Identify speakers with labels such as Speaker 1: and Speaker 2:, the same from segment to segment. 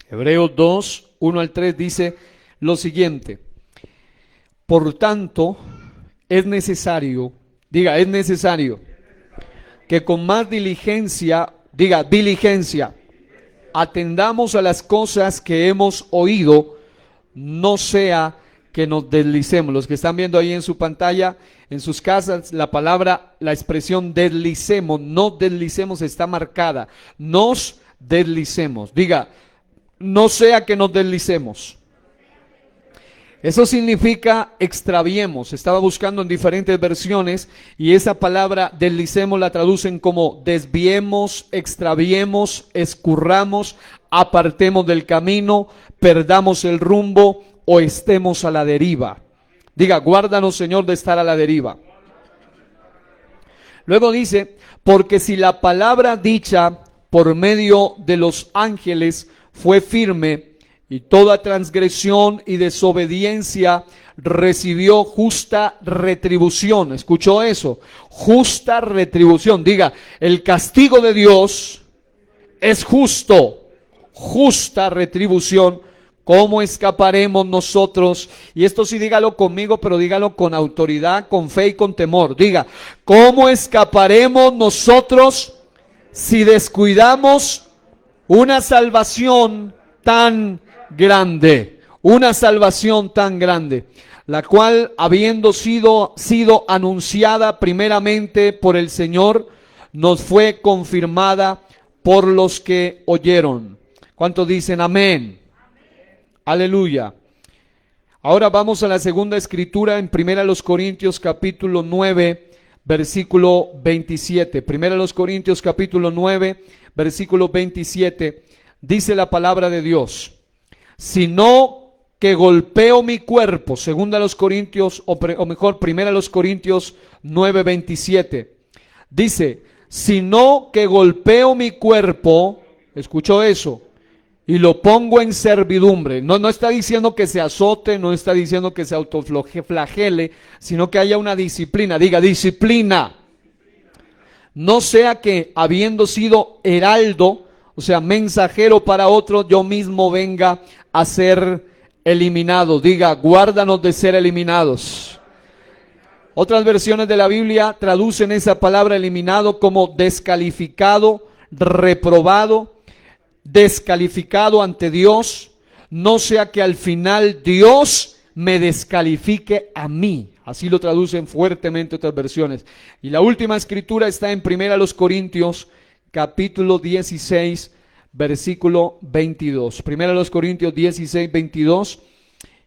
Speaker 1: Hebreos 2, 1 al 3 dice lo siguiente: por tanto, es necesario que con más diligencia, atendamos a las cosas que hemos oído, no sea que nos deslicemos. Los que están viendo ahí en su pantalla, en sus casas, la expresión deslicemos, no deslicemos está marcada. Nos deslicemos. Diga, no sea que nos deslicemos. Eso significa extraviemos. Estaba buscando en diferentes versiones y esa palabra deslicemos la traducen como desviemos, extraviemos, escurramos, apartemos del camino, perdamos el rumbo o estemos a la deriva. Diga, guárdanos, Señor, de estar a la deriva. Luego dice, porque si la palabra dicha por medio de los ángeles fue firme, y toda transgresión y desobediencia recibió justa retribución. ¿Escuchó eso? Justa retribución. Diga, el castigo de Dios es justo. Justa retribución. ¿Cómo escaparemos nosotros? Y esto sí dígalo conmigo, pero dígalo con autoridad, con fe y con temor. Diga, ¿cómo escaparemos nosotros si descuidamos una salvación tan grande? Una salvación tan grande, la cual habiendo sido anunciada primeramente por el Señor, nos fue confirmada por los que oyeron. ¿Cuántos dicen amén? Aleluya. Ahora vamos a la segunda escritura en 1 Corintios capítulo 9, versículo 27. 1 Corintios capítulo 9, versículo 27. Dice la palabra de Dios: sino que golpeo mi cuerpo, 2 Corintios, o mejor, 1 Corintios 9, 27. Dice, sino que golpeo mi cuerpo, escuchó eso, y lo pongo en servidumbre. No está diciendo que se azote, no está diciendo que se autoflagele, sino que haya una disciplina. Diga, disciplina. No sea que habiendo sido heraldo, o sea, mensajero para otro, yo mismo venga a ser eliminado. Diga, guárdanos de ser eliminados. Otras versiones de la Biblia traducen esa palabra eliminado como descalificado, reprobado, descalificado ante Dios. No sea que al final Dios me descalifique a mí. Así lo traducen fuertemente otras versiones. Y la última escritura está en 1 Corintios capítulo 16, versículo 22. 1 Corintios 16, 22.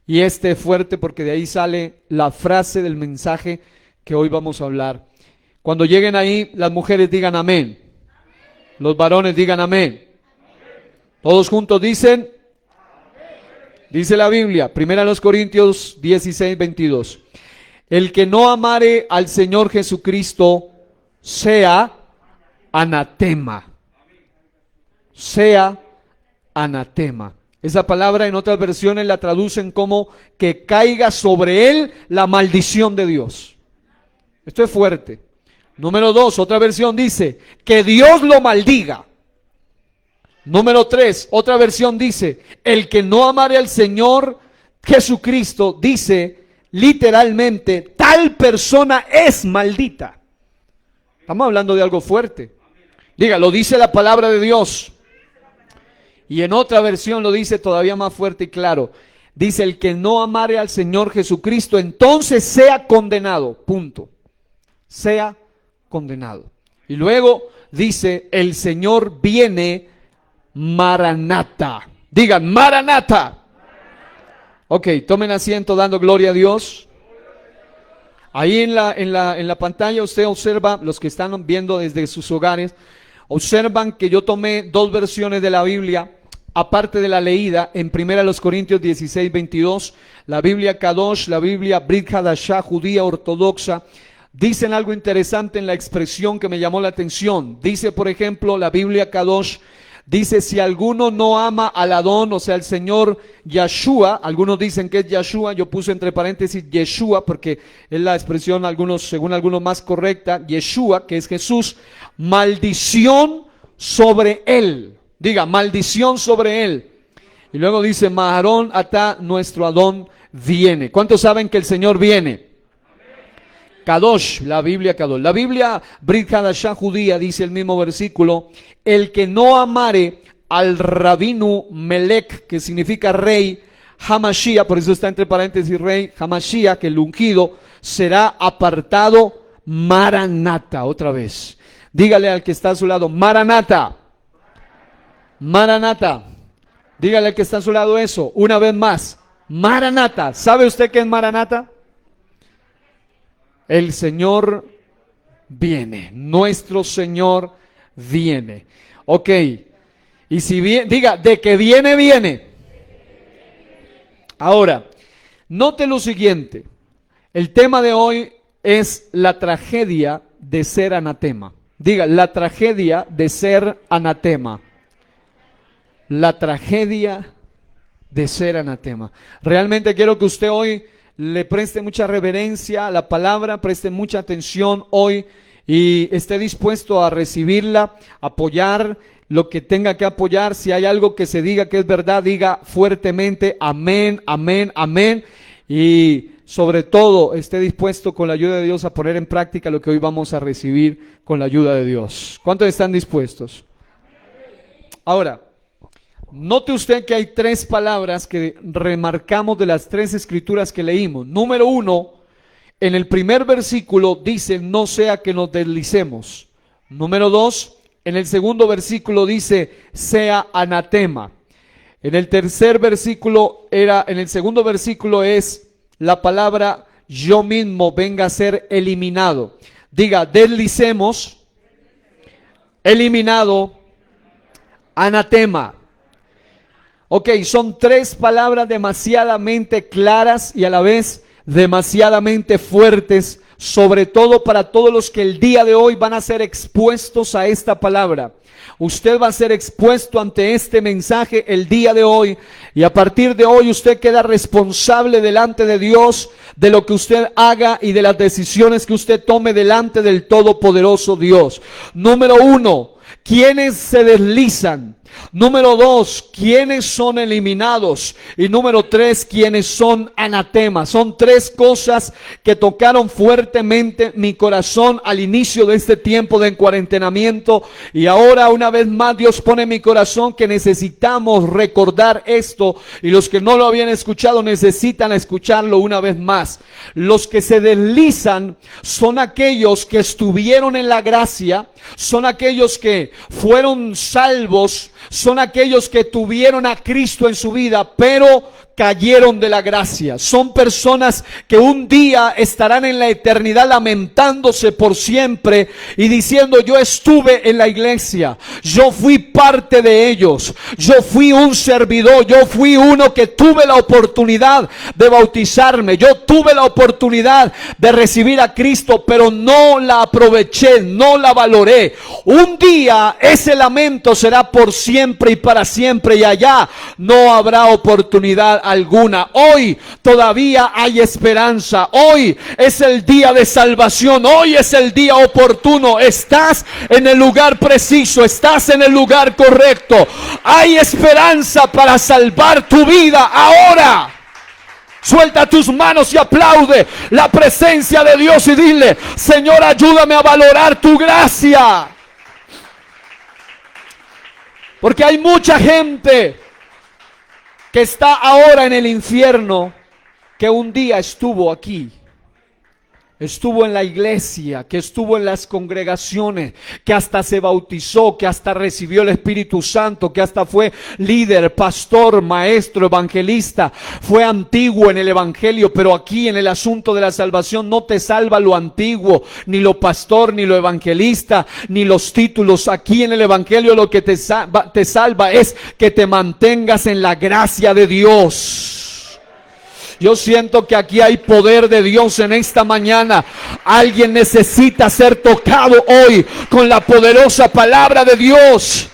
Speaker 1: Y este es fuerte porque de ahí sale la frase del mensaje que hoy vamos a hablar. Cuando lleguen ahí, las mujeres digan amén. Los varones digan amén. Todos juntos dicen. Dice la Biblia, 1 Corintios 16, 22. El que no amare al Señor Jesucristo sea anatema. Sea anatema. Esa palabra en otras versiones la traducen como que caiga sobre él la maldición de Dios. Esto es fuerte. Número 2, otra versión dice que Dios lo maldiga. Número 3, otra versión dice el que no amare al Señor Jesucristo, dice literalmente, tal persona es maldita. Estamos hablando de algo fuerte. Diga, lo dice la palabra de Dios. Y en otra versión lo dice todavía más fuerte y claro. Dice, el que no amare al Señor Jesucristo, entonces sea condenado. Punto. Sea condenado. Y luego dice, el Señor viene, Maranata. Digan, Maranata. Ok, tomen asiento dando gloria a Dios. Ahí en la pantalla usted observa, los que están viendo desde sus hogares, observan que yo tomé dos versiones de la Biblia, aparte de la leída, en 1 Corintios 16, 22, la Biblia Kadosh, la Biblia Brit Hadashah, judía ortodoxa, dicen algo interesante en la expresión que me llamó la atención. Dice, por ejemplo, la Biblia Kadosh, dice, si alguno no ama al Adón, o sea, el Señor Yeshua, algunos dicen que es Yeshua, yo puse entre paréntesis Yeshua, porque es la expresión, según algunos más correcta, Yeshua, que es Jesús, maldición sobre él. Diga, maldición sobre él. Y luego dice, Maharón ata, nuestro Adón viene. ¿Cuántos saben que el Señor viene? Kadosh, la Biblia Kadosh. La Biblia Brit Hadashah judía dice el mismo versículo, el que no amare al Rabinu Melech, que significa rey, Hamashiach, por eso está entre paréntesis rey, Hamashiach, que el ungido, será apartado. Maranata, otra vez. Dígale al que está a su lado, Maranata. Maranata. Dígale al que está a su lado eso, una vez más. Maranata. ¿Sabe usted qué es Maranata? El Señor viene. Nuestro Señor viene. Ok. Y si bien, diga, de que viene, viene. Ahora, note lo siguiente. El tema de hoy es la tragedia de ser anatema. Diga, la tragedia de ser anatema. La tragedia de ser anatema. Realmente quiero que usted hoy le preste mucha reverencia a la palabra, preste mucha atención hoy y esté dispuesto a recibirla, apoyar lo que tenga que apoyar. Si hay algo que se diga que es verdad, diga fuertemente amén, amén, amén. Y sobre todo, esté dispuesto con la ayuda de Dios a poner en práctica lo que hoy vamos a recibir con la ayuda de Dios. ¿Cuántos están dispuestos? Ahora, note usted que hay tres palabras que remarcamos de las tres escrituras que leímos. Número uno, en el primer versículo dice, no sea que nos deslicemos. Número dos, en el segundo versículo dice, sea anatema. En el tercer versículo en el segundo versículo es la palabra yo mismo venga a ser eliminado. Diga, deslicemos, eliminado, anatema. Ok, son tres palabras demasiadamente claras y a la vez demasiadamente fuertes, sobre todo para todos los que el día de hoy van a ser expuestos a esta palabra. Usted va a ser expuesto ante este mensaje el día de hoy y a partir de hoy usted queda responsable delante de Dios de lo que usted haga y de las decisiones que usted tome delante del Todopoderoso Dios. Número uno, ¿quiénes se deslizan? Número dos, ¿quiénes son eliminados? Y número tres, ¿quiénes son anatemas? Son tres cosas que tocaron fuertemente mi corazón al inicio de este tiempo de encuarentenamiento. Y ahora una vez más Dios pone en mi corazón que necesitamos recordar esto. Y los que no lo habían escuchado necesitan escucharlo una vez más. Los que se deslizan son aquellos que estuvieron en la gracia, son aquellos que fueron salvos, son aquellos que tuvieron a Cristo en su vida, pero cayeron de la gracia. Son personas que un día estarán en la eternidad lamentándose por siempre y diciendo, yo estuve en la iglesia, yo fui parte de ellos, yo fui un servidor, yo fui uno que tuve la oportunidad de bautizarme, yo tuve la oportunidad de recibir a Cristo, pero no la aproveché, no la valoré. Un día ese lamento será por siempre y para siempre y allá no habrá oportunidad alguna. Hoy todavía hay esperanza. Hoy es el día de salvación. Hoy es el día oportuno. Estás en el lugar preciso. Estás en el lugar correcto. Hay esperanza para salvar tu vida ahora. Suelta tus manos y aplaude la presencia de Dios y dile, Señor, ayúdame a valorar tu gracia. Porque hay mucha gente que está ahora en el infierno, que un día estuvo aquí, estuvo en la iglesia, que estuvo en las congregaciones, que hasta se bautizó, que hasta recibió el Espíritu Santo, que hasta fue líder, pastor, maestro, evangelista, fue antiguo en el evangelio, pero aquí en el asunto de la salvación no te salva lo antiguo, ni lo pastor, ni lo evangelista, ni los títulos. Aquí en el evangelio lo que te salva es que te mantengas en la gracia de Dios. Yo siento que aquí hay poder de Dios en esta mañana. Alguien necesita ser tocado hoy con la poderosa palabra de Dios.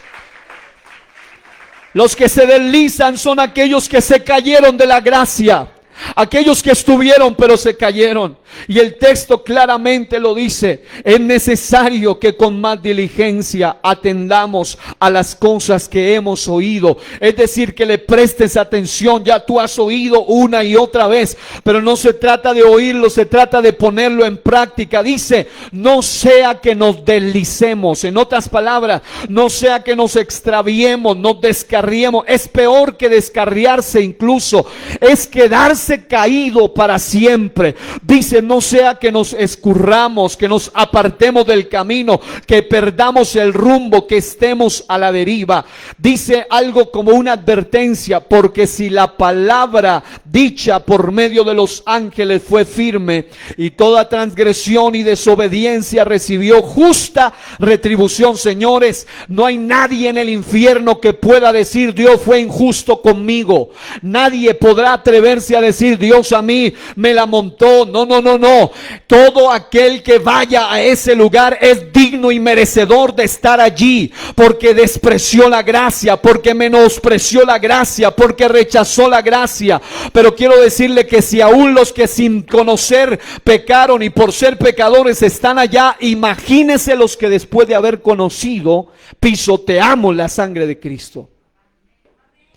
Speaker 1: Los que se deslizan son aquellos que se cayeron de la gracia. Aquellos que estuvieron pero se cayeron. Y el texto claramente lo dice. Es necesario que con más diligencia atendamos a las cosas que hemos oído. Es decir, que le prestes atención. Ya tú has oído una y otra vez, pero no se trata de oírlo, se trata de ponerlo en práctica. Dice, no sea que nos deslicemos. En otras palabras, no sea que nos extraviemos, nos descarriemos. Es peor que descarriarse incluso. Es quedarse caído para siempre. Dice, no sea que nos escurramos, que nos apartemos del camino, que perdamos el rumbo, que estemos a la deriva. Dice algo como una advertencia, porque si la palabra dicha por medio de los ángeles fue firme, y toda transgresión y desobediencia recibió justa retribución. Señores, no hay nadie en el infierno que pueda decir, Dios fue injusto conmigo. Nadie podrá atreverse a decir, Dios a mí me la montó. No, no, no, no. Todo aquel que vaya a ese lugar es digno y merecedor de estar allí, porque despreció la gracia, porque menospreció la gracia, porque rechazó la gracia. Pero quiero decirle que si aún los que sin conocer pecaron y por ser pecadores están allá, imagínese los que después de haber conocido pisoteamos la sangre de Cristo.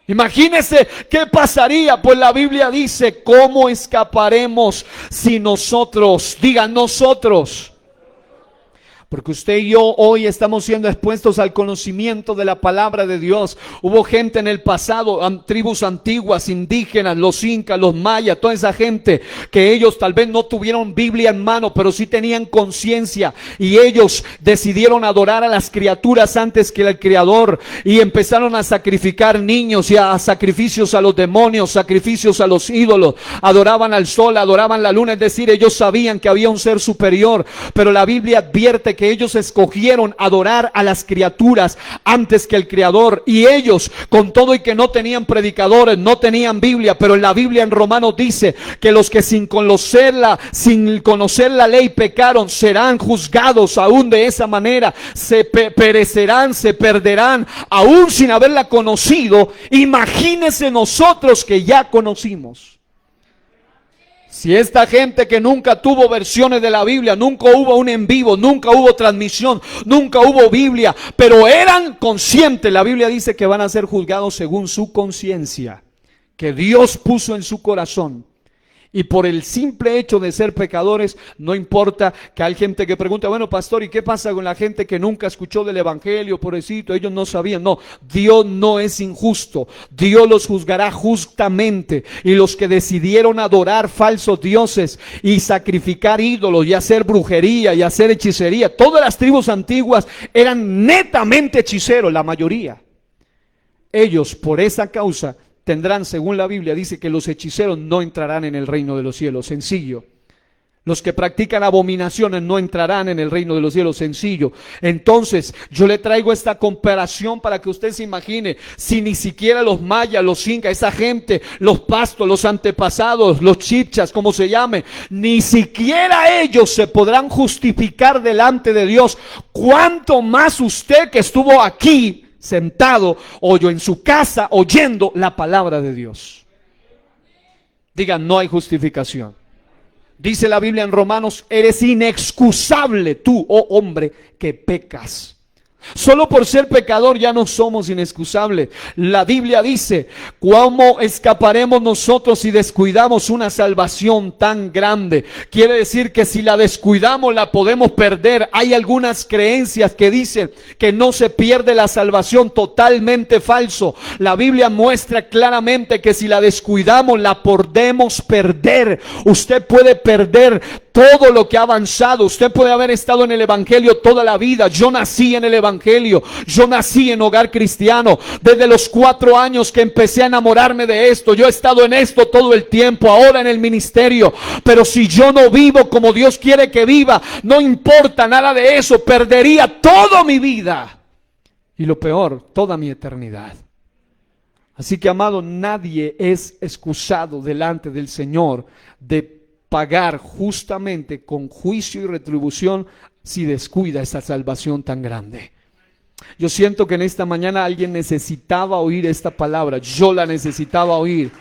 Speaker 1: Imagínese qué pasaría. Pues la Biblia dice, ¿cómo escaparemos si nosotros, digan nosotros? Porque usted y yo hoy estamos siendo expuestos al conocimiento de la palabra de Dios. Hubo gente en el pasado, tribus antiguas, indígenas, los incas, los mayas, toda esa gente que ellos tal vez no tuvieron Biblia en mano, pero sí tenían conciencia, y ellos decidieron adorar a las criaturas antes que al Creador, y empezaron a sacrificar niños y a sacrificios a los demonios, sacrificios a los ídolos. Adoraban al sol, adoraban la luna, es decir, ellos sabían que había un ser superior, pero la Biblia advierte que ellos escogieron adorar a las criaturas antes que el Creador. Y ellos, con todo y que no tenían predicadores, no tenían Biblia, pero en la Biblia en Romanos dice que los que sin conocer la ley pecaron serán juzgados aún de esa manera, se perecerán, se perderán aún sin haberla conocido. Imagínense nosotros que ya conocimos. Si esta gente que nunca tuvo versiones de la Biblia, nunca hubo un en vivo, nunca hubo transmisión, nunca hubo Biblia, pero eran conscientes, la Biblia dice que van a ser juzgados según su conciencia, que Dios puso en su corazón. Y por el simple hecho de ser pecadores, no importa que hay gente que pregunta, bueno, pastor, ¿y qué pasa con la gente que nunca escuchó del evangelio? Pobrecito, ellos no sabían. No, Dios no es injusto. Dios los juzgará justamente. Y los que decidieron adorar falsos dioses y sacrificar ídolos y hacer brujería y hacer hechicería, todas las tribus antiguas eran netamente hechiceros, la mayoría. Ellos, por esa causa, tendrán, según la Biblia, dice que los hechiceros no entrarán en el reino de los cielos. Sencillo. Los que practican abominaciones no entrarán en el reino de los cielos. Sencillo. Entonces, yo le traigo esta comparación para que usted se imagine, si ni siquiera los mayas, los incas, esa gente, los pastos, los antepasados, los chibchas, como se llame, ni siquiera ellos se podrán justificar delante de Dios. ¿Cuánto más usted que estuvo aquí sentado o yo en su casa oyendo la palabra de Dios? Digan, no hay justificación. Dice la Biblia en Romanos, eres inexcusable tú, oh hombre, que pecas. Solo por ser pecador ya no somos inexcusables. La Biblia dice, ¿cómo escaparemos nosotros si descuidamos una salvación tan grande? Quiere decir que si la descuidamos la podemos perder. Hay algunas creencias que dicen que no se pierde la salvación. Totalmente falso. La Biblia muestra claramente que si la descuidamos la podemos perder. Usted puede perder todo lo que ha avanzado. Usted puede haber estado en el evangelio toda la vida. Yo nací en el evangelio, yo nací en hogar cristiano. Desde los 4 años que empecé a enamorarme de esto, yo he estado en esto todo el tiempo, ahora en el ministerio. Pero si yo no vivo como Dios quiere que viva, no importa nada de eso, perdería toda mi vida y lo peor, toda mi eternidad. Así que, amado, nadie es excusado delante del Señor de pagar justamente con juicio y retribución si descuida esta salvación tan grande. Yo siento que en esta mañana alguien necesitaba oír esta palabra. Yo la necesitaba oír.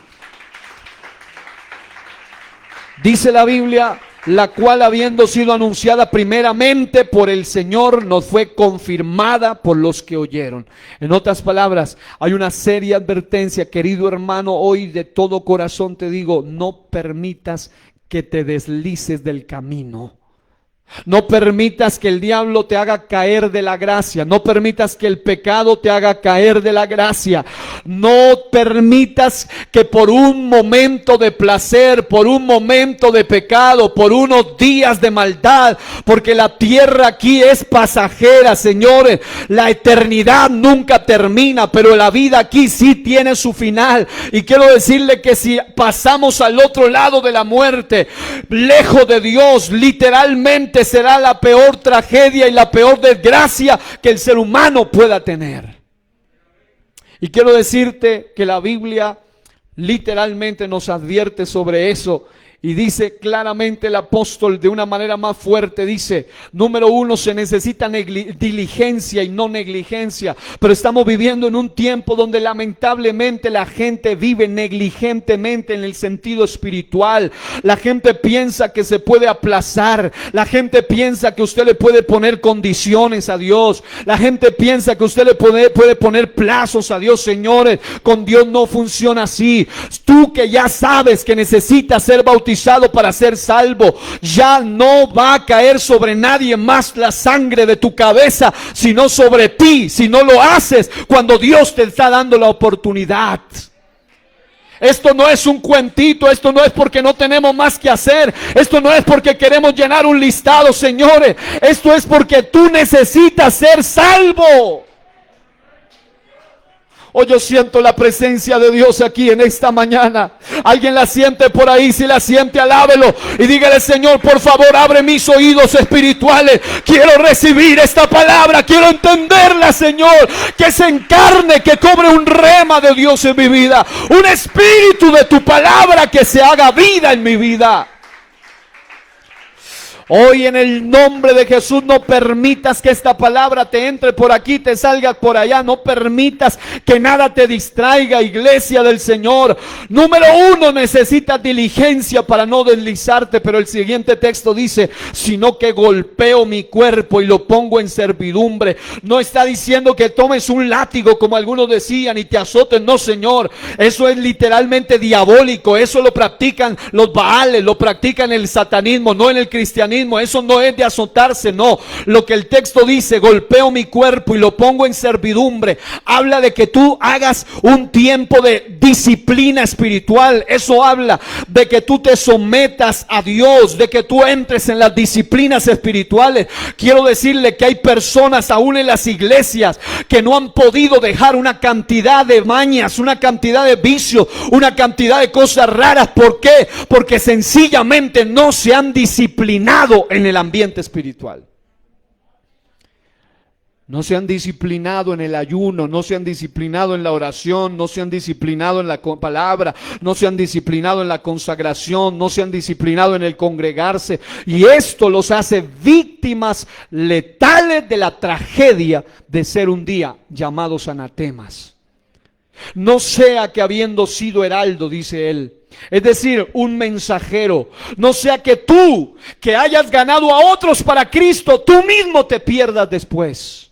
Speaker 1: Dice la Biblia, la cual habiendo sido anunciada primeramente por el Señor, nos fue confirmada por los que oyeron. En otras palabras, hay una seria advertencia, querido hermano, hoy de todo corazón te digo, no permitas que te deslices del camino. No permitas que el diablo te haga caer de la gracia. No permitas que el pecado te haga caer de la gracia. No permitas que por un momento de placer, por un momento de pecado, por unos días de maldad, porque la tierra aquí es pasajera, señores. La eternidad nunca termina, pero la vida aquí sí tiene su final. Y quiero decirle que si pasamos al otro lado de la muerte, lejos de Dios, literalmente será la peor tragedia y la peor desgracia que el ser humano pueda tener. Y quiero decirte que la Biblia literalmente nos advierte sobre eso. Y dice claramente el apóstol de una manera más fuerte, dice, número uno, se necesita diligencia y no negligencia. Pero estamos viviendo en un tiempo donde lamentablemente la gente vive negligentemente en el sentido espiritual. La gente piensa que se puede aplazar. La gente piensa que usted le puede poner condiciones a Dios. La gente piensa que usted le puede poner plazos a Dios. Señores, con Dios no funciona así. Tú que ya sabes que necesitas ser bautizado para ser salvo, ya no va a caer sobre nadie más la sangre de tu cabeza, sino sobre ti, si no lo haces cuando Dios te está dando la oportunidad. Esto no es un cuentito, esto no es porque no tenemos más que hacer, esto no es porque queremos llenar un listado, señores, esto es porque tú necesitas ser salvo. Oh, yo siento la presencia de Dios aquí en esta mañana. Alguien la siente por ahí. Si la siente, alábelo y dígale: Señor, por favor, abre mis oídos espirituales. Quiero recibir esta palabra, quiero entenderla, Señor. Que se encarne, que cobre un rema de Dios en mi vida, un espíritu de tu palabra que se haga vida en mi vida. Hoy en el nombre de Jesús no permitas que esta palabra te entre por aquí, te salga por allá. No permitas que nada te distraiga, iglesia del Señor. Número uno, necesitas diligencia para no deslizarte. Pero el siguiente texto dice: sino que golpeo mi cuerpo y lo pongo en servidumbre. No está diciendo que tomes un látigo como algunos decían y te azotes. No, Señor, eso es literalmente diabólico. Eso lo practican los baales, lo practican el satanismo, no en el cristianismo. Eso no es de azotarse, no. Lo que el texto dice, golpeo mi cuerpo y lo pongo en servidumbre, habla de que tú hagas un tiempo de disciplina espiritual. Eso habla de que tú te sometas a Dios, de que tú entres en las disciplinas espirituales. Quiero decirle que hay personas aún en las iglesias que no han podido dejar una cantidad de mañas, una cantidad de vicios, una cantidad de cosas raras. ¿Por qué? Porque sencillamente no se han disciplinado en el ambiente espiritual. No se han disciplinado en el ayuno, no se han disciplinado en la oración, no se han disciplinado en la palabra, no se han disciplinado en la consagración, no se han disciplinado en el congregarse. Y esto los hace víctimas letales de la tragedia de ser un día llamados anatemas. No sea que habiendo sido heraldo, dice él, es decir, un mensajero, no sea que tú, que hayas ganado a otros para Cristo, tú mismo te pierdas después.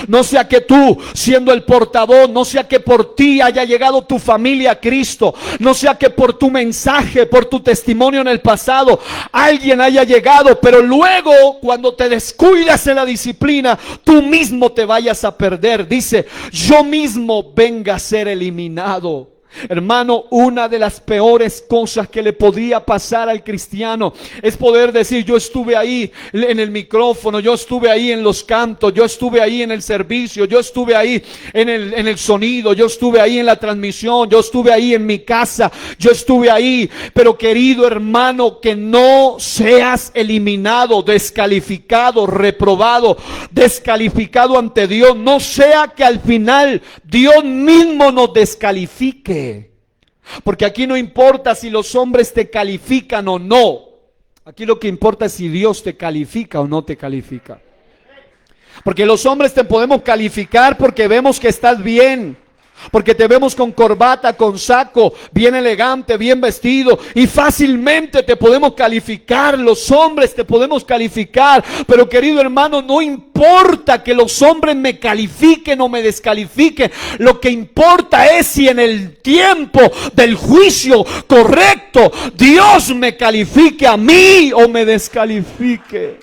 Speaker 1: No sea que tú, siendo el portavoz, no sea que por ti haya llegado tu familia a Cristo, no sea que por tu mensaje, por tu testimonio en el pasado, alguien haya llegado, pero luego cuando te descuidas en la disciplina, tú mismo te vayas a perder. Dice: yo mismo venga a ser eliminado. Hermano, una de las peores cosas que le podía pasar al cristiano es poder decir: yo estuve ahí en el micrófono, yo estuve ahí en los cantos, yo estuve ahí en el servicio, yo estuve ahí en el sonido, yo estuve ahí en la transmisión, yo estuve ahí en mi casa, yo estuve ahí. Pero querido hermano, que no seas eliminado, descalificado, reprobado, descalificado ante Dios. No sea que al final Dios mismo nos descalifique. Porque aquí no importa si los hombres te califican o no. Aquí lo que importa es si Dios te califica o no te califica. Porque los hombres te podemos calificar porque vemos que estás bien, Porque te vemos con corbata, con saco, bien elegante, bien vestido, y fácilmente te podemos calificar, los hombres te podemos calificar. Pero querido hermano, no importa que los hombres me califiquen o me descalifiquen. Lo que importa es si en el tiempo del juicio correcto Dios me califique a mí o me descalifique.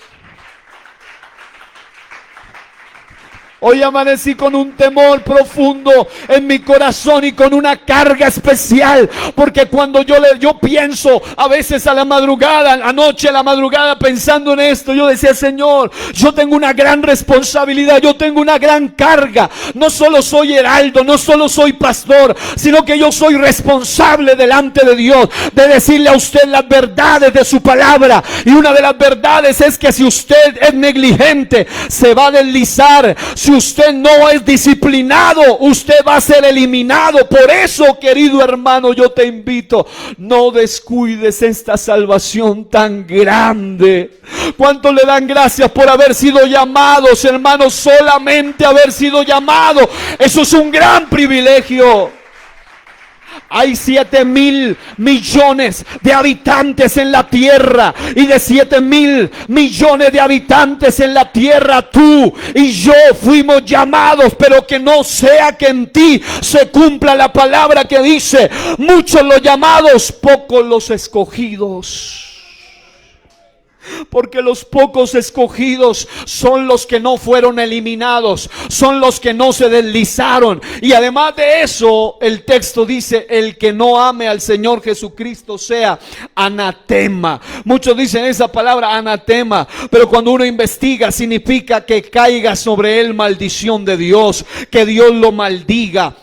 Speaker 1: Hoy amanecí con un temor profundo en mi corazón y con una carga especial, porque cuando yo pienso a veces a la madrugada, anoche a la madrugada pensando en esto, yo decía: Señor, yo tengo una gran responsabilidad, yo tengo una gran carga. No solo soy heraldo, no solo soy pastor, sino que yo soy responsable delante de Dios de decirle a usted las verdades de su palabra. Y una de las verdades es que si usted es negligente, se va a deslizar. Si usted no es disciplinado, usted va a ser eliminado. Por eso, querido hermano, yo te invito, no descuides esta salvación tan grande. ¿Cuánto le dan gracias por haber sido llamados, hermanos? Solamente haber sido llamados, eso es un gran privilegio. Hay 7,000 millones de habitantes en la tierra, y de 7,000 millones de habitantes en la tierra, tú y yo fuimos llamados. Pero que no sea que en ti se cumpla la palabra que dice: muchos los llamados, pocos los escogidos. Porque los pocos escogidos son los que no fueron eliminados, son los que no se deslizaron. Y además de eso, el texto dice: el que no ame al Señor Jesucristo sea anatema. Muchos dicen esa palabra anatema, pero cuando uno investiga, significa que caiga sobre él maldición de Dios, que Dios lo maldiga.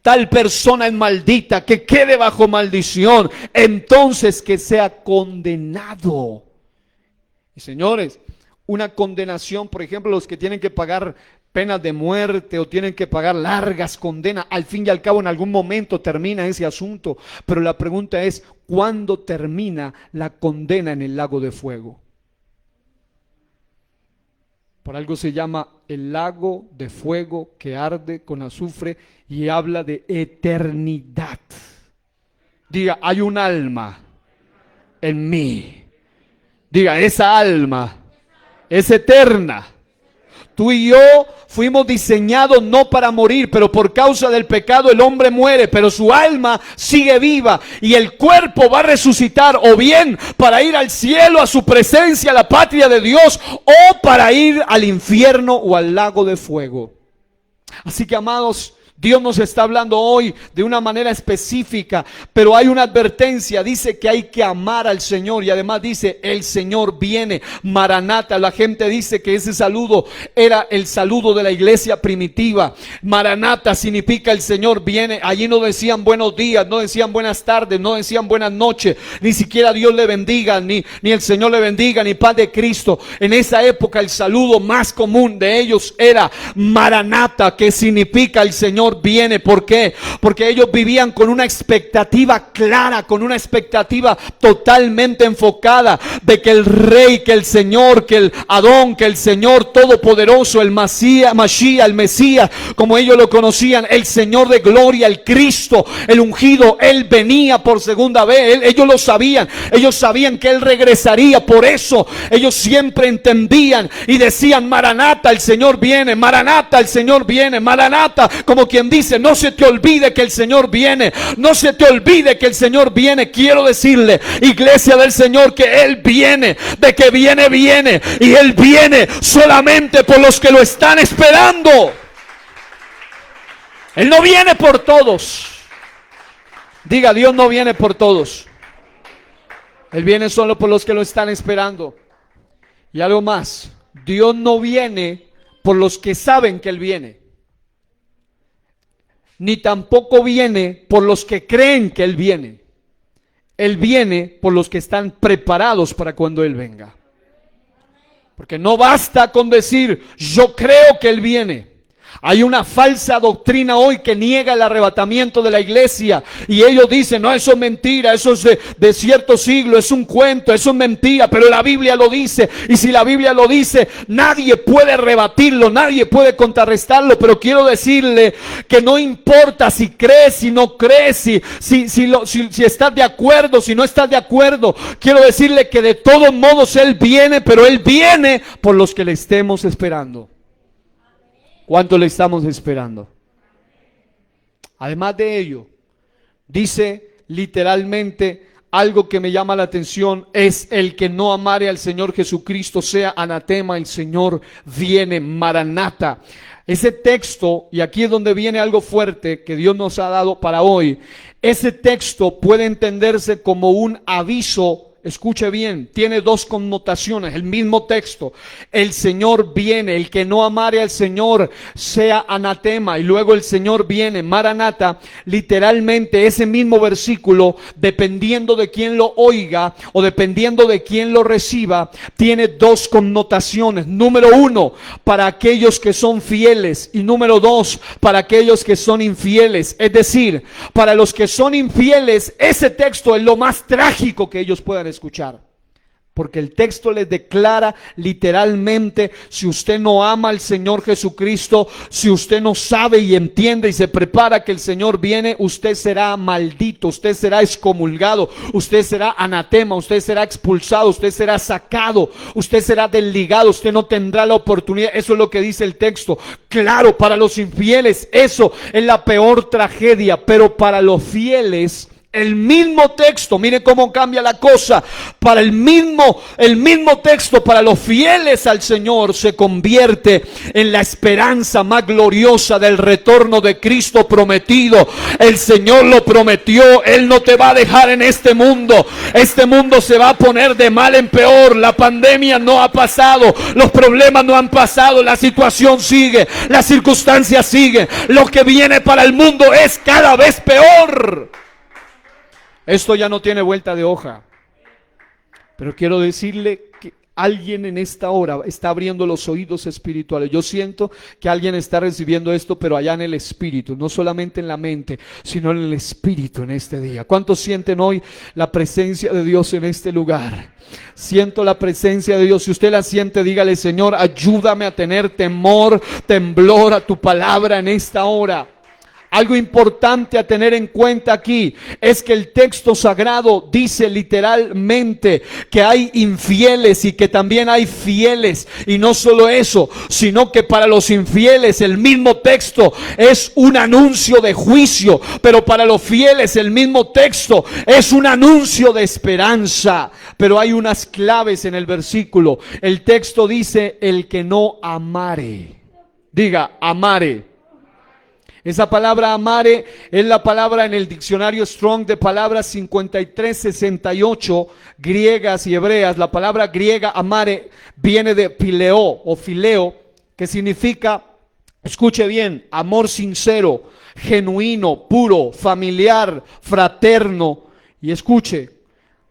Speaker 1: Tal persona es maldita, que quede bajo maldición, entonces que sea condenado. Y señores, una condenación, por ejemplo, los que tienen que pagar penas de muerte o tienen que pagar largas condenas, al fin y al cabo en algún momento termina ese asunto. Pero la pregunta es: ¿cuándo termina la condena en el lago de fuego? Por algo se llama el lago de fuego que arde con azufre y habla de eternidad. Diga: hay un alma en mí. Diga: esa alma es eterna. Tú y yo fuimos diseñados no para morir, pero por causa del pecado el hombre muere, pero su alma sigue viva, y el cuerpo va a resucitar, o bien para ir al cielo, a su presencia, a la patria de Dios, o para ir al infierno o al lago de fuego. Así que, amados, Dios nos está hablando hoy de una manera específica, pero hay una advertencia. Dice que hay que amar al Señor, y además dice: el Señor viene, Maranata. La gente dice que ese saludo era el saludo de la iglesia primitiva. Maranata significa el Señor viene. Allí no decían buenos días, no decían buenas tardes, no decían buenas noches, ni siquiera Dios le bendiga, ni el Señor le bendiga, ni paz de Cristo. En esa época el saludo más común de ellos era Maranata, que significa el Señor viene. ¿Por qué? Porque ellos vivían con una expectativa clara, con una expectativa totalmente enfocada de que el Rey, que el Señor, que el Adón, que el Señor Todopoderoso, el Mashiach, el Mesías, como ellos lo conocían, el Señor de gloria, el Cristo, el ungido, Él venía por segunda vez. Ellos lo sabían, ellos sabían que Él regresaría. Por eso ellos siempre entendían y decían: Maranata, el Señor viene, Maranata, el Señor viene, Maranata, como quien dice: no se te olvide que el Señor viene, no se te olvide que el Señor viene. Quiero decirle, iglesia del Señor, que Él viene, de que viene, viene, y Él viene solamente por los que lo están esperando. Él no viene por todos. Diga: Dios no viene por todos. Él viene solo por los que lo están esperando. Y algo más: Dios no viene por los que saben que Él viene, ni tampoco viene por los que creen que Él viene. Él viene por los que están preparados para cuando Él venga. Porque no basta con decir: yo creo que Él viene. Hay una falsa doctrina hoy que niega el arrebatamiento de la iglesia y ellos dicen, no, eso es mentira, eso es de cierto siglo, es un cuento, eso es mentira, pero la Biblia lo dice, y si la Biblia lo dice, nadie puede rebatirlo, nadie puede contrarrestarlo. Pero quiero decirle que no importa si crees, si no crees, si estás de acuerdo, si no estás de acuerdo, quiero decirle que de todos modos Él viene, pero Él viene por los que le estemos esperando. ¿Cuánto le estamos esperando? Además de ello, dice literalmente algo que me llama la atención, es el que no amare al Señor Jesucristo sea anatema. El Señor viene, Maranata. Ese texto, y aquí es donde viene algo fuerte que Dios nos ha dado para hoy, ese texto puede entenderse como un aviso. Escuche bien, tiene dos connotaciones, el mismo texto. El Señor viene, el que no amare al Señor sea anatema. Y luego el Señor viene, Maranata. Literalmente ese mismo versículo, dependiendo de quién lo oiga o dependiendo de quién lo reciba, tiene dos connotaciones. Número uno, para aquellos que son fieles, y número dos, para aquellos que son infieles. Es decir, para los que son infieles, ese texto es lo más trágico que ellos puedan escuchar, porque el texto les declara literalmente: si usted no ama al Señor Jesucristo, si usted no sabe y entiende y se prepara que el Señor viene, usted será maldito, usted será excomulgado, usted será anatema, usted será expulsado, usted será sacado, usted será desligado, usted no tendrá la oportunidad. Eso es lo que dice el texto. Claro, para los infieles eso es la peor tragedia, pero para los fieles, el mismo texto, mire cómo cambia la cosa. Para el mismo texto, para los fieles al Señor, se convierte en la esperanza más gloriosa del retorno de Cristo prometido. El Señor lo prometió. Él no te va a dejar en este mundo. Este mundo se va a poner de mal en peor. La pandemia no ha pasado, los problemas no han pasado, la situación sigue, las circunstancias siguen. Lo que viene para el mundo es cada vez peor. Esto ya no tiene vuelta de hoja. Pero quiero decirle que alguien en esta hora está abriendo los oídos espirituales. Yo siento que alguien está recibiendo esto, pero allá en el espíritu, no solamente en la mente, sino en el espíritu en este día. ¿Cuántos sienten hoy la presencia de Dios en este lugar? Siento la presencia de Dios. Si usted la siente, dígale: Señor, ayúdame a tener temor, temblor a tu palabra en esta hora. Algo importante a tener en cuenta aquí es que el texto sagrado dice literalmente que hay infieles y que también hay fieles. Y no solo eso, sino que para los infieles el mismo texto es un anuncio de juicio, pero para los fieles el mismo texto es un anuncio de esperanza. Pero hay unas claves en el versículo. El texto dice: el que no amare. Diga: amare. Esa palabra amare es la palabra en el diccionario Strong de palabras 5368 griegas y hebreas. La palabra griega amare viene de pileo o fileo, que significa, escuche bien, amor sincero, genuino, puro, familiar, fraterno. Y escuche,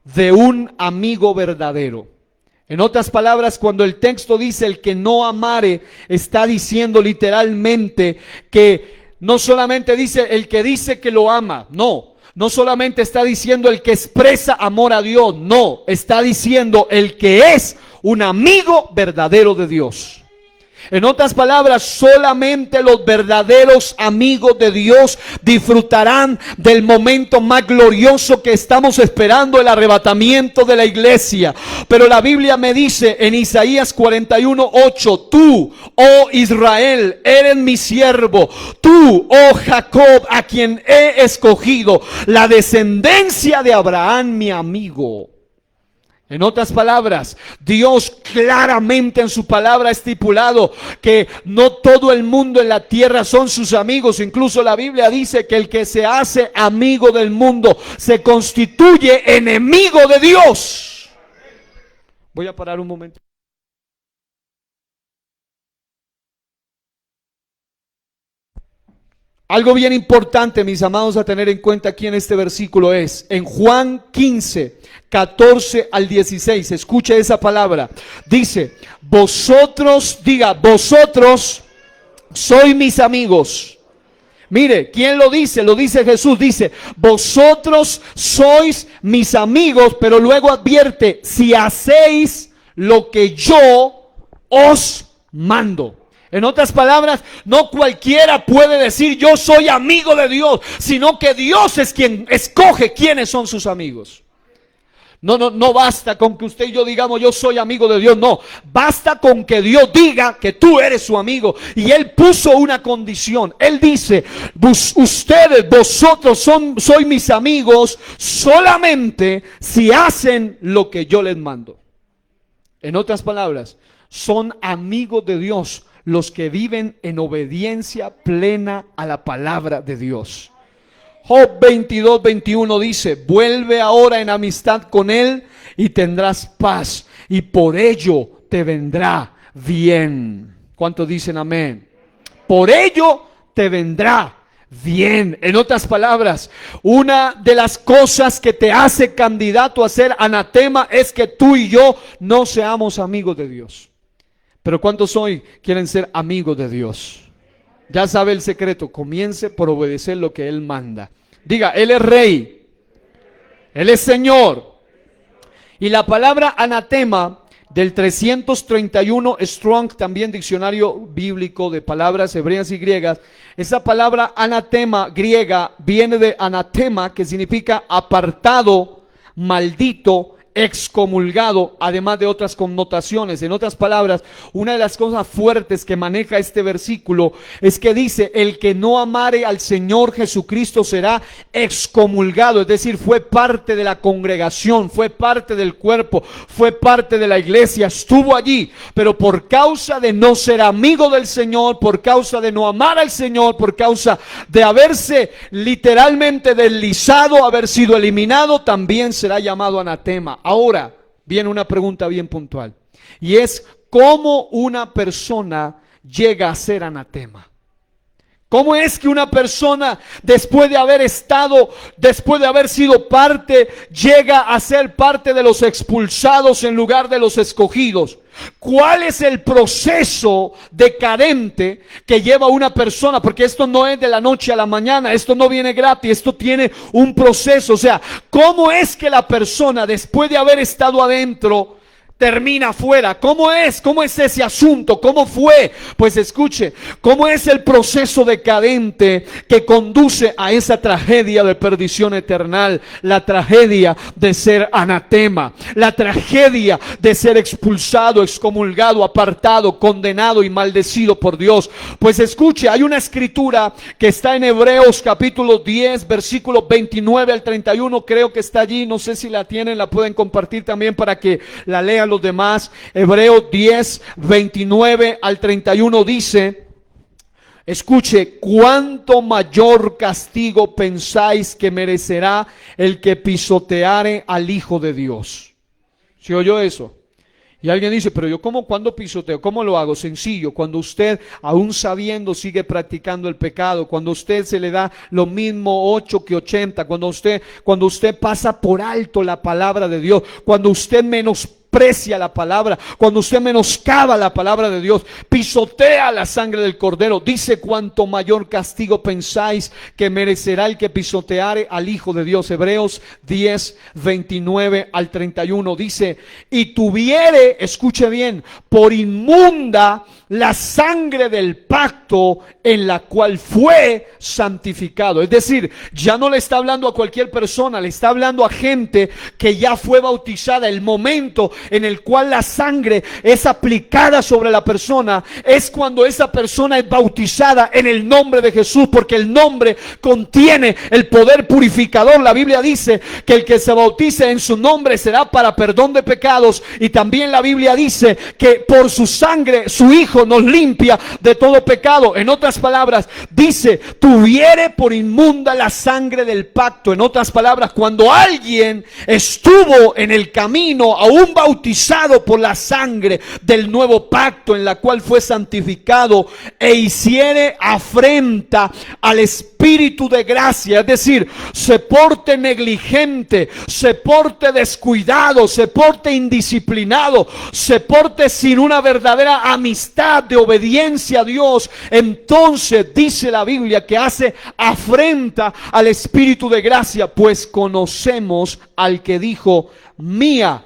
Speaker 1: de un amigo verdadero. En otras palabras, cuando el texto dice el que no amare, está diciendo literalmente que no solamente dice el que dice que lo ama, no solamente está diciendo el que expresa amor a Dios, no, está diciendo el que es un amigo verdadero de Dios. En otras palabras, solamente los verdaderos amigos de Dios disfrutarán del momento más glorioso que estamos esperando, el arrebatamiento de la iglesia. Pero la Biblia me dice en Isaías 41:8: tú, oh Israel, eres mi siervo, tú, oh Jacob, a quien he escogido, la descendencia de Abraham, mi amigo. En otras palabras, Dios claramente en su palabra ha estipulado que no todo el mundo en la tierra son sus amigos. Incluso la Biblia dice que el que se hace amigo del mundo se constituye enemigo de Dios. Voy a parar un momento. Algo bien importante, mis amados, a tener en cuenta aquí en este versículo es en Juan 15, 14 al 16. Escuche esa palabra. Dice: vosotros, diga, vosotros soy mis amigos. Mire, ¿quién lo dice? Lo dice Jesús, dice, vosotros sois mis amigos, pero luego advierte, si hacéis lo que yo os mando. En otras palabras, no cualquiera puede decir yo soy amigo de Dios, sino que Dios es quien escoge quiénes son sus amigos. No basta con que usted y yo digamos yo soy amigo de Dios, no. Basta con que Dios diga que tú eres su amigo. Y Él puso una condición. Él dice, vosotros sois mis amigos solamente si hacen lo que yo les mando. En otras palabras, son amigos de Dios los que viven en obediencia plena a la palabra de Dios. Job 22:21 dice, vuelve ahora en amistad con él y tendrás paz, y por ello te vendrá bien. ¿Cuántos dicen amén? Por ello te vendrá bien. En otras palabras, una de las cosas que te hace candidato a ser anatema es que tú y yo no seamos amigos de Dios. Pero ¿cuántos hoy quieren ser amigos de Dios? Ya sabe el secreto, comience por obedecer lo que Él manda. Diga, Él es Rey, Él es Señor. Y la palabra anatema del 331 Strong, también diccionario bíblico de palabras hebreas y griegas, esa palabra anatema griega viene de anatema, que significa apartado, maldito, excomulgado, además de otras connotaciones. En otras palabras, una de las cosas fuertes que maneja este versículo es que dice, el que no amare al Señor Jesucristo será excomulgado, es decir, fue parte de la congregación, fue parte del cuerpo, fue parte de la iglesia, estuvo allí, pero por causa de no ser amigo del Señor, por causa de no amar al Señor, por causa de haberse literalmente deslizado, haber sido eliminado, también será llamado anatema. Ahora viene una pregunta bien puntual, y es ¿cómo una persona llega a ser anatema? ¿Cómo es que una persona después de haber sido parte, llega a ser parte de los expulsados en lugar de los escogidos? ¿Cuál es el proceso decadente que lleva una persona? Porque esto no es de la noche a la mañana, esto no viene gratis, esto tiene un proceso. O sea, ¿cómo es que la persona después de haber estado adentro termina afuera? ¿Cómo es ese asunto? ¿Cómo fue? Pues escuche, ¿cómo es el proceso decadente que conduce a esa tragedia de perdición eterna? La tragedia de ser anatema, la tragedia de ser expulsado, excomulgado, apartado, condenado y maldecido por Dios. Pues escuche, hay una escritura que está en Hebreos capítulo 10, versículos 29 al 31, creo que está allí, no sé si la tienen, la pueden compartir también para que la lean los demás. Hebreos 10, 29 al 31 dice, escuche, ¿cuánto mayor castigo pensáis que merecerá el que pisoteare al Hijo de Dios? ¿Se oyó eso? Y alguien dice, pero yo ¿cuándo pisoteo? ¿Cómo lo hago? Sencillo, cuando usted aún sabiendo sigue practicando el pecado, cuando usted se le da lo mismo 8 que 80, cuando usted pasa por alto la palabra de Dios, cuando usted menosprecia la palabra, cuando usted menoscaba la palabra de Dios, pisotea la sangre del Cordero. Dice, cuánto mayor castigo pensáis que merecerá el que pisoteare al Hijo de Dios. Hebreos 10, 29 al 31 dice, y tuviere, escuche bien, por inmunda la sangre del pacto en la cual fue santificado. Es decir, ya no le está hablando a cualquier persona, le está hablando a gente que ya fue bautizada. El momento en el cual la sangre es aplicada sobre la persona es cuando esa persona es bautizada en el nombre de Jesús, porque el nombre contiene el poder purificador. La Biblia dice que el que se bautice en su nombre será para perdón de pecados, y también la Biblia dice que por su sangre su Hijo nos limpia de todo pecado. En otras palabras, dice, tuviere por inmunda la sangre del pacto. En otras palabras, cuando alguien estuvo en el camino a un bautismo bautizado por la sangre del nuevo pacto en la cual fue santificado e hiciere afrenta al Espíritu de gracia, es decir, se porte negligente, se porte descuidado, se porte indisciplinado, se porte sin una verdadera amistad de obediencia a Dios, entonces dice la Biblia que hace afrenta al Espíritu de gracia, pues conocemos al que dijo: mía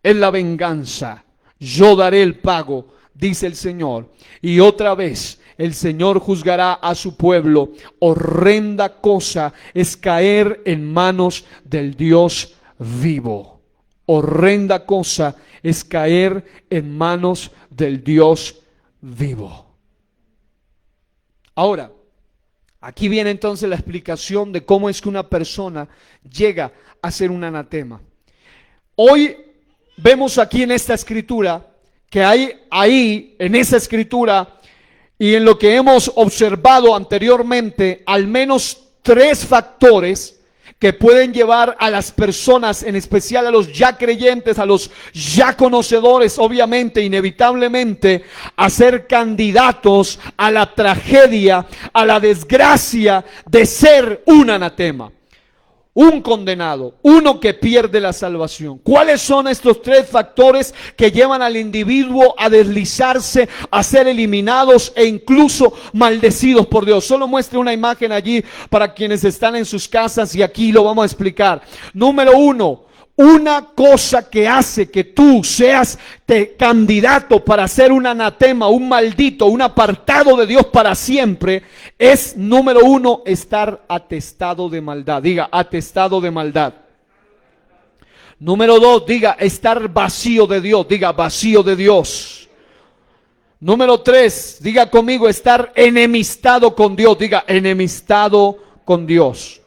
Speaker 1: es la venganza, yo daré el pago, dice el Señor. Y otra vez el Señor juzgará a su pueblo. Horrenda cosa es caer en manos del Dios vivo. Horrenda cosa es caer en manos del Dios vivo. Ahora, aquí viene entonces la explicación de cómo es que una persona llega a ser un anatema. Hoy vemos aquí en esta escritura que hay ahí, en esa escritura y en lo que hemos observado anteriormente, al menos 3 factores que pueden llevar a las personas, en especial a los ya creyentes, a los ya conocedores, obviamente, inevitablemente, a ser candidatos a la tragedia, a la desgracia de ser un anatema. Un condenado, uno que pierde la salvación. ¿Cuáles son estos 3 factores que llevan al individuo a deslizarse, a ser eliminados e incluso maldecidos por Dios? Solo muestre una imagen allí para quienes están en sus casas y aquí lo vamos a explicar. Número 1. Una cosa que hace que tú seas candidato para ser un anatema, un maldito, un apartado de Dios para siempre, es número 1, estar atestado de maldad. Diga, atestado de maldad. Número 2, diga, estar vacío de Dios. Diga, vacío de Dios. Número 3, diga conmigo, estar enemistado con Dios. Diga, enemistado con Dios.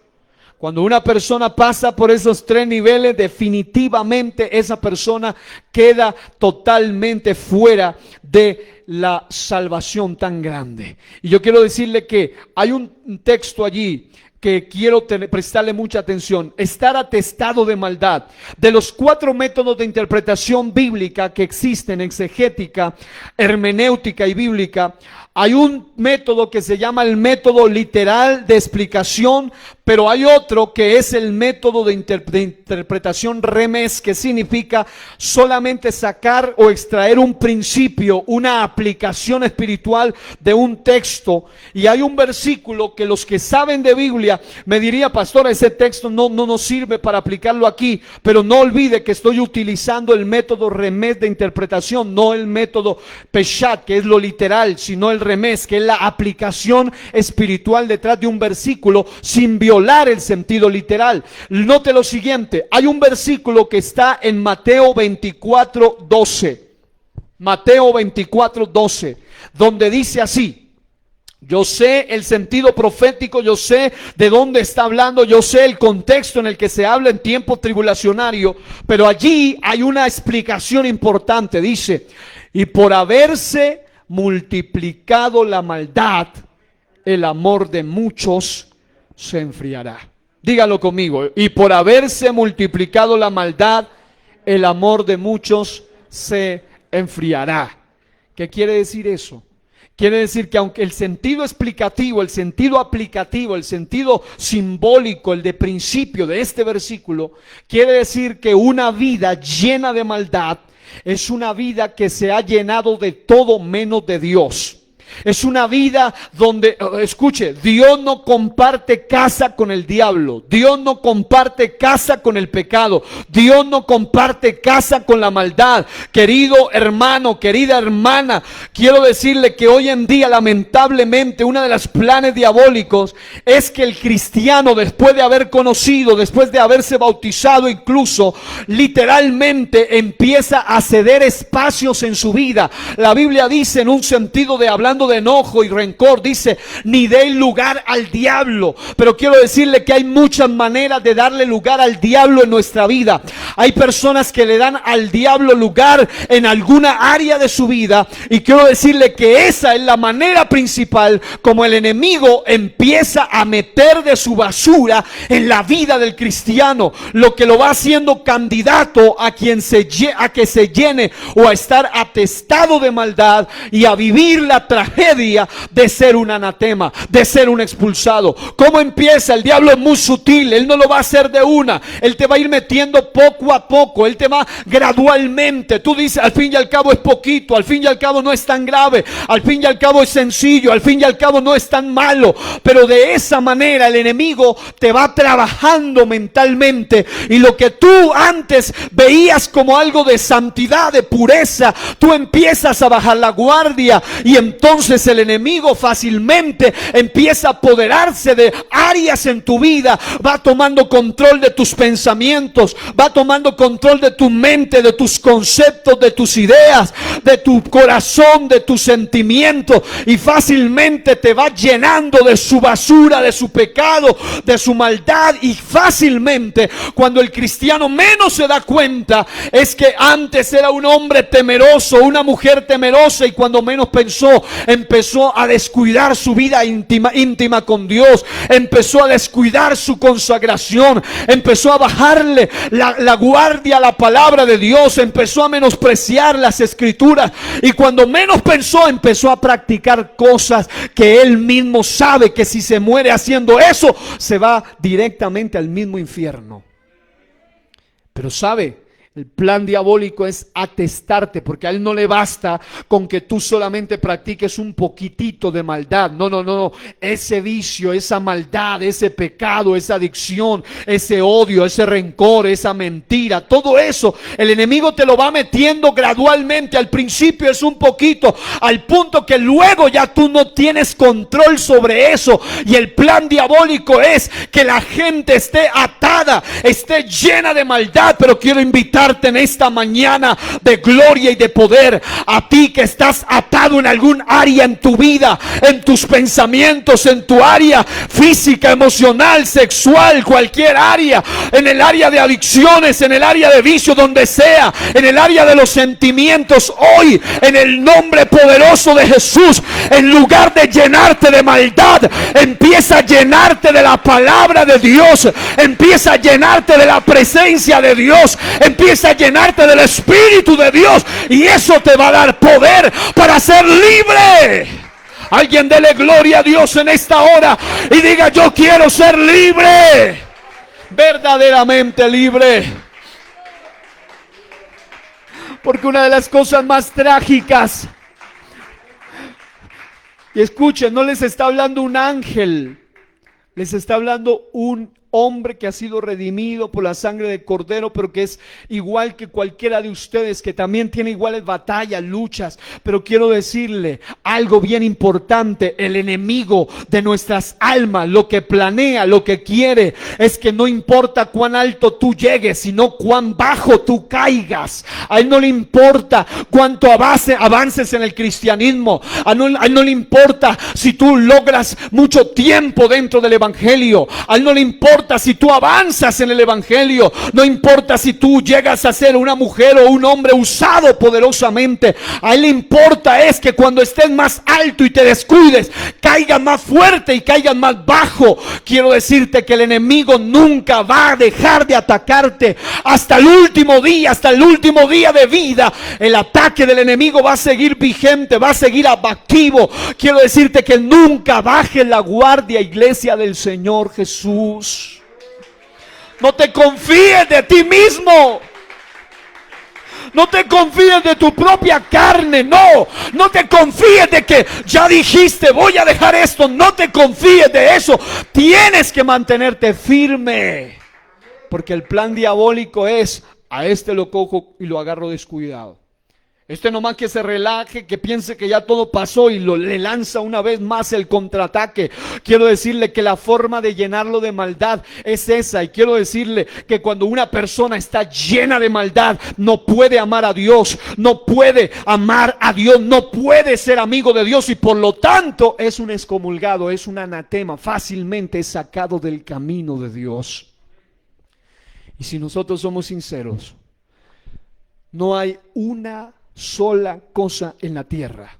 Speaker 1: Cuando una persona pasa por esos 3 niveles, definitivamente esa persona queda totalmente fuera de la salvación tan grande. Y yo quiero decirle que hay un texto allí que quiero prestarle mucha atención. Estar atestado de maldad. De los 4 métodos de interpretación bíblica que existen, exegética, hermenéutica y bíblica, hay un método que se llama el método literal de explicación, pero hay otro que es el método de interpretación remes, que significa solamente sacar o extraer un principio, una aplicación espiritual de un texto. Y hay un versículo que los que saben de Biblia me diría: pastor, ese texto no nos sirve para aplicarlo aquí, pero no olvide que estoy utilizando el método remes de interpretación, no el método peshat, que es lo literal, sino el remes, que es la aplicación espiritual detrás de un versículo sin violar el sentido literal. Note lo siguiente, hay un versículo que está en Mateo 24:12. Mateo 24:12, donde dice así: yo sé el sentido profético, yo sé de dónde está hablando, yo sé el contexto en el que se habla en tiempo tribulacionario, pero allí hay una explicación importante. Dice: y por haberse multiplicado la maldad, el amor de muchos se enfriará. Dígalo conmigo: y por haberse multiplicado la maldad, el amor de muchos se enfriará. ¿Qué quiere decir eso? Quiere decir que aunque el sentido explicativo, el sentido aplicativo, el sentido simbólico, el de principio de este versículo, quiere decir que una vida llena de maldad es una vida que se ha llenado de todo menos de Dios. Es una vida donde, escuche, Dios no comparte casa con el diablo. Dios no comparte casa con el pecado. Dios no comparte casa con la maldad. Querido hermano, querida hermana, quiero decirle que hoy en día, lamentablemente, uno de los planes diabólicos es que el cristiano, después de haber conocido, después de haberse bautizado incluso, literalmente empieza a ceder espacios en su vida. La Biblia dice, en un sentido de hablando de enojo y rencor, dice: ni dé lugar al diablo. Pero quiero decirle que hay muchas maneras de darle lugar al diablo en nuestra vida. Hay personas que le dan al diablo lugar en alguna área de su vida, y quiero decirle que esa es la manera principal como el enemigo empieza a meter de su basura en la vida del cristiano, lo que lo va haciendo candidato a que se llene o a estar atestado de maldad y a vivir la tragedia de ser un anatema, de ser un expulsado. ¿Cómo empieza? El diablo es muy sutil, él no lo va a hacer de una, él te va a ir metiendo poco a poco, él te va gradualmente. Tú dices, al fin y al cabo es poquito, al fin y al cabo no es tan grave, al fin y al cabo es sencillo, al fin y al cabo no es tan malo, pero de esa manera el enemigo te va trabajando mentalmente, y lo que tú antes veías como algo de santidad, de pureza, tú empiezas a bajar la guardia, y entonces el enemigo fácilmente empieza a apoderarse de áreas en tu vida, va tomando control de tus pensamientos, va tomando control de tu mente, de tus conceptos, de tus ideas, de tu corazón, de tus sentimientos, y fácilmente te va llenando de su basura, de su pecado, de su maldad. Y fácilmente, cuando el cristiano menos se da cuenta, es que antes era un hombre temeroso, una mujer temerosa, y cuando menos pensó, empezó a descuidar su vida íntima con Dios, empezó a descuidar su consagración, empezó a bajarle la guardia a la palabra de Dios, empezó a menospreciar las escrituras, y cuando menos pensó, empezó a practicar cosas que él mismo sabe que si se muere haciendo eso, se va directamente al mismo infierno. Pero sabe, el plan diabólico es atestarte, porque a él no le basta con que tú solamente practiques un poquitito de maldad. No. Ese vicio, esa maldad, ese pecado, esa adicción, ese odio, ese rencor, esa mentira, todo eso, el enemigo te lo va metiendo gradualmente. Al principio es un poquito, al punto que luego ya tú no tienes control sobre eso. Y el plan diabólico es que la gente esté atada, esté llena de maldad. Pero quiero invitar en esta mañana de gloria y de poder, a ti que estás atado en algún área en tu vida, en tus pensamientos, en tu área física, emocional, sexual, cualquier área, en el área de adicciones, en el área de vicio, donde sea, en el área de los sentimientos. Hoy, en el nombre poderoso de Jesús, en lugar de llenarte de maldad, empieza a llenarte de la palabra de Dios, empieza a llenarte de la presencia de Dios, empieza a llenarte del Espíritu de Dios, y eso te va a dar poder para ser libre. Alguien dele gloria a Dios en esta hora y diga: yo quiero ser libre, verdaderamente libre. Porque una de las cosas más trágicas, y escuchen, no les está hablando un ángel, les está hablando un hombre que ha sido redimido por la sangre del Cordero, pero que es igual que cualquiera de ustedes, que también tiene iguales batallas, luchas. Pero quiero decirle algo bien importante: el enemigo de nuestras almas lo que planea, lo que quiere, es que no importa cuán alto tú llegues, sino cuán bajo tú caigas. A él no le importa cuánto avances en el cristianismo, a él no le importa si tú logras mucho tiempo dentro del evangelio, a él no le importa si tú avanzas en el evangelio, no importa si tú llegas a ser una mujer o un hombre usado poderosamente. A él le importa es que cuando estés más alto y te descuides, caigas más fuerte y caigas más bajo. Quiero decirte que el enemigo nunca va a dejar de atacarte hasta el último día, hasta el último día de vida. El ataque del enemigo va a seguir vigente, va a seguir activo. Quiero decirte que nunca bajes la guardia, iglesia del Señor Jesús. No te confíes de ti mismo. No te confíes de tu propia carne. No te confíes de que ya dijiste voy a dejar esto. No te confíes de eso. Tienes que mantenerte firme, porque el plan diabólico es: a este lo cojo y lo agarro descuidado. Este nomás que se relaje, que piense que ya todo pasó, y le lanza una vez más el contraataque. Quiero decirle que la forma de llenarlo de maldad es esa. Y quiero decirle que cuando una persona está llena de maldad, no puede amar a Dios, no puede amar a Dios, no puede ser amigo de Dios, y por lo tanto es un excomulgado, es un anatema, fácilmente es sacado del camino de Dios. Y si nosotros somos sinceros, no hay una sola cosa en la tierra.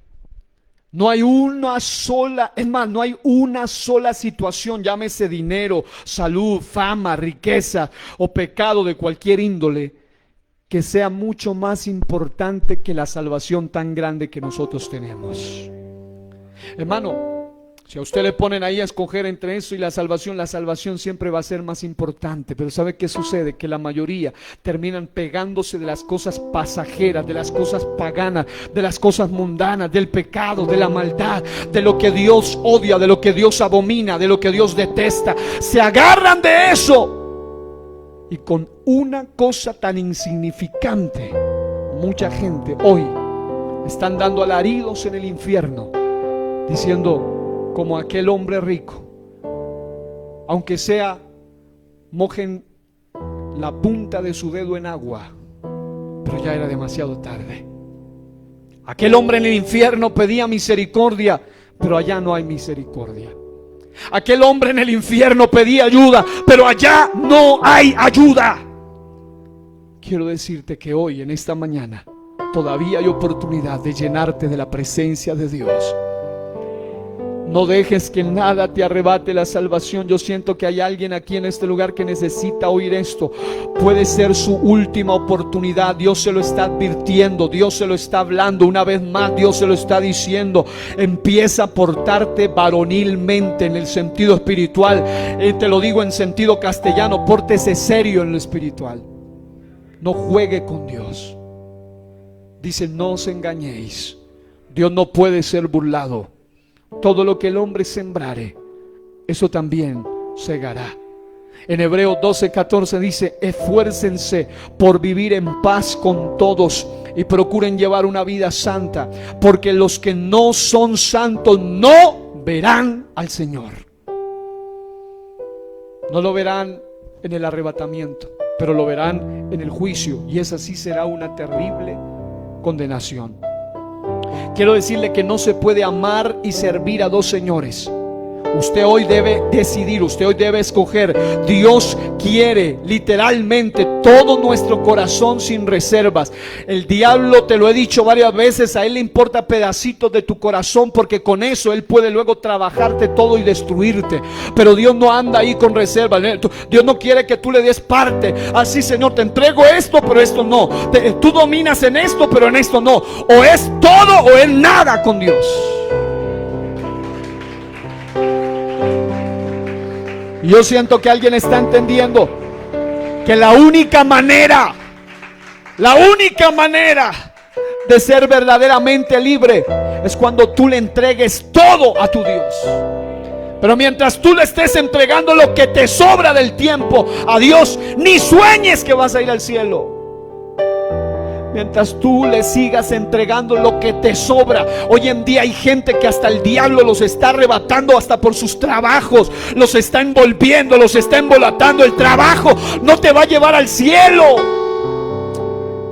Speaker 1: No hay una sola, es más, no hay una sola situación, llámese dinero, salud, fama, riqueza o pecado de cualquier índole, que sea mucho más importante que la salvación tan grande que nosotros tenemos. Hermano, si a usted le ponen ahí a escoger entre eso y la salvación siempre va a ser más importante. Pero ¿sabe qué sucede? Que la mayoría terminan pegándose de las cosas pasajeras, de las cosas paganas, de las cosas mundanas, del pecado, de la maldad, de lo que Dios odia, de lo que Dios abomina, de lo que Dios detesta. Se agarran de eso. Y con una cosa tan insignificante, mucha gente hoy están dando alaridos en el infierno, diciendo, como aquel hombre rico, aunque sea mojen la punta de su dedo en agua, pero ya era demasiado tarde. Aquel hombre en el infierno pedía misericordia, pero allá no hay misericordia. Aquel hombre en el infierno pedía ayuda, pero allá no hay ayuda. Quiero decirte que hoy, en esta mañana, todavía hay oportunidad de llenarte de la presencia de Dios. No dejes que nada te arrebate la salvación. Yo siento que hay alguien aquí en este lugar que necesita oír esto. Puede ser su última oportunidad. Dios se lo está advirtiendo, Dios se lo está hablando. Una vez más Dios se lo está diciendo. Empieza a portarte varonilmente en el sentido espiritual. Te lo digo en sentido castellano, pórtese serio en lo espiritual. No juegue con Dios. Dice, no os engañéis. Dios no puede ser burlado. Todo lo que el hombre sembrare, eso también segará. En Hebreos 12:14 dice, esfuércense por vivir en paz con todos y procuren llevar una vida santa, porque los que no son santos no verán al Señor. No lo verán en el arrebatamiento, pero lo verán en el juicio, y esa sí será una terrible condenación. Quiero decirle que no se puede amar y servir a dos señores. Usted hoy debe decidir, usted hoy debe escoger. Dios quiere literalmente todo nuestro corazón sin reservas. El diablo, te lo he dicho varias veces, a él le importa pedacitos de tu corazón, porque con eso él puede luego trabajarte todo y destruirte. Pero Dios no anda ahí con reservas. Dios no quiere que tú le des parte. Así, Señor, te entrego esto, pero esto no. Tú dominas en esto, pero en esto no. O es todo o es nada con Dios. Y yo siento que alguien está entendiendo que la única manera de ser verdaderamente libre es cuando tú le entregues todo a tu Dios. Pero mientras tú le estés entregando lo que te sobra del tiempo a Dios, ni sueñes que vas a ir al cielo. Mientras tú le sigas entregando lo que te sobra. Hoy en día hay gente que hasta el diablo los está arrebatando hasta por sus trabajos. Los está envolviendo, los está embolatando. El trabajo no te va a llevar al cielo.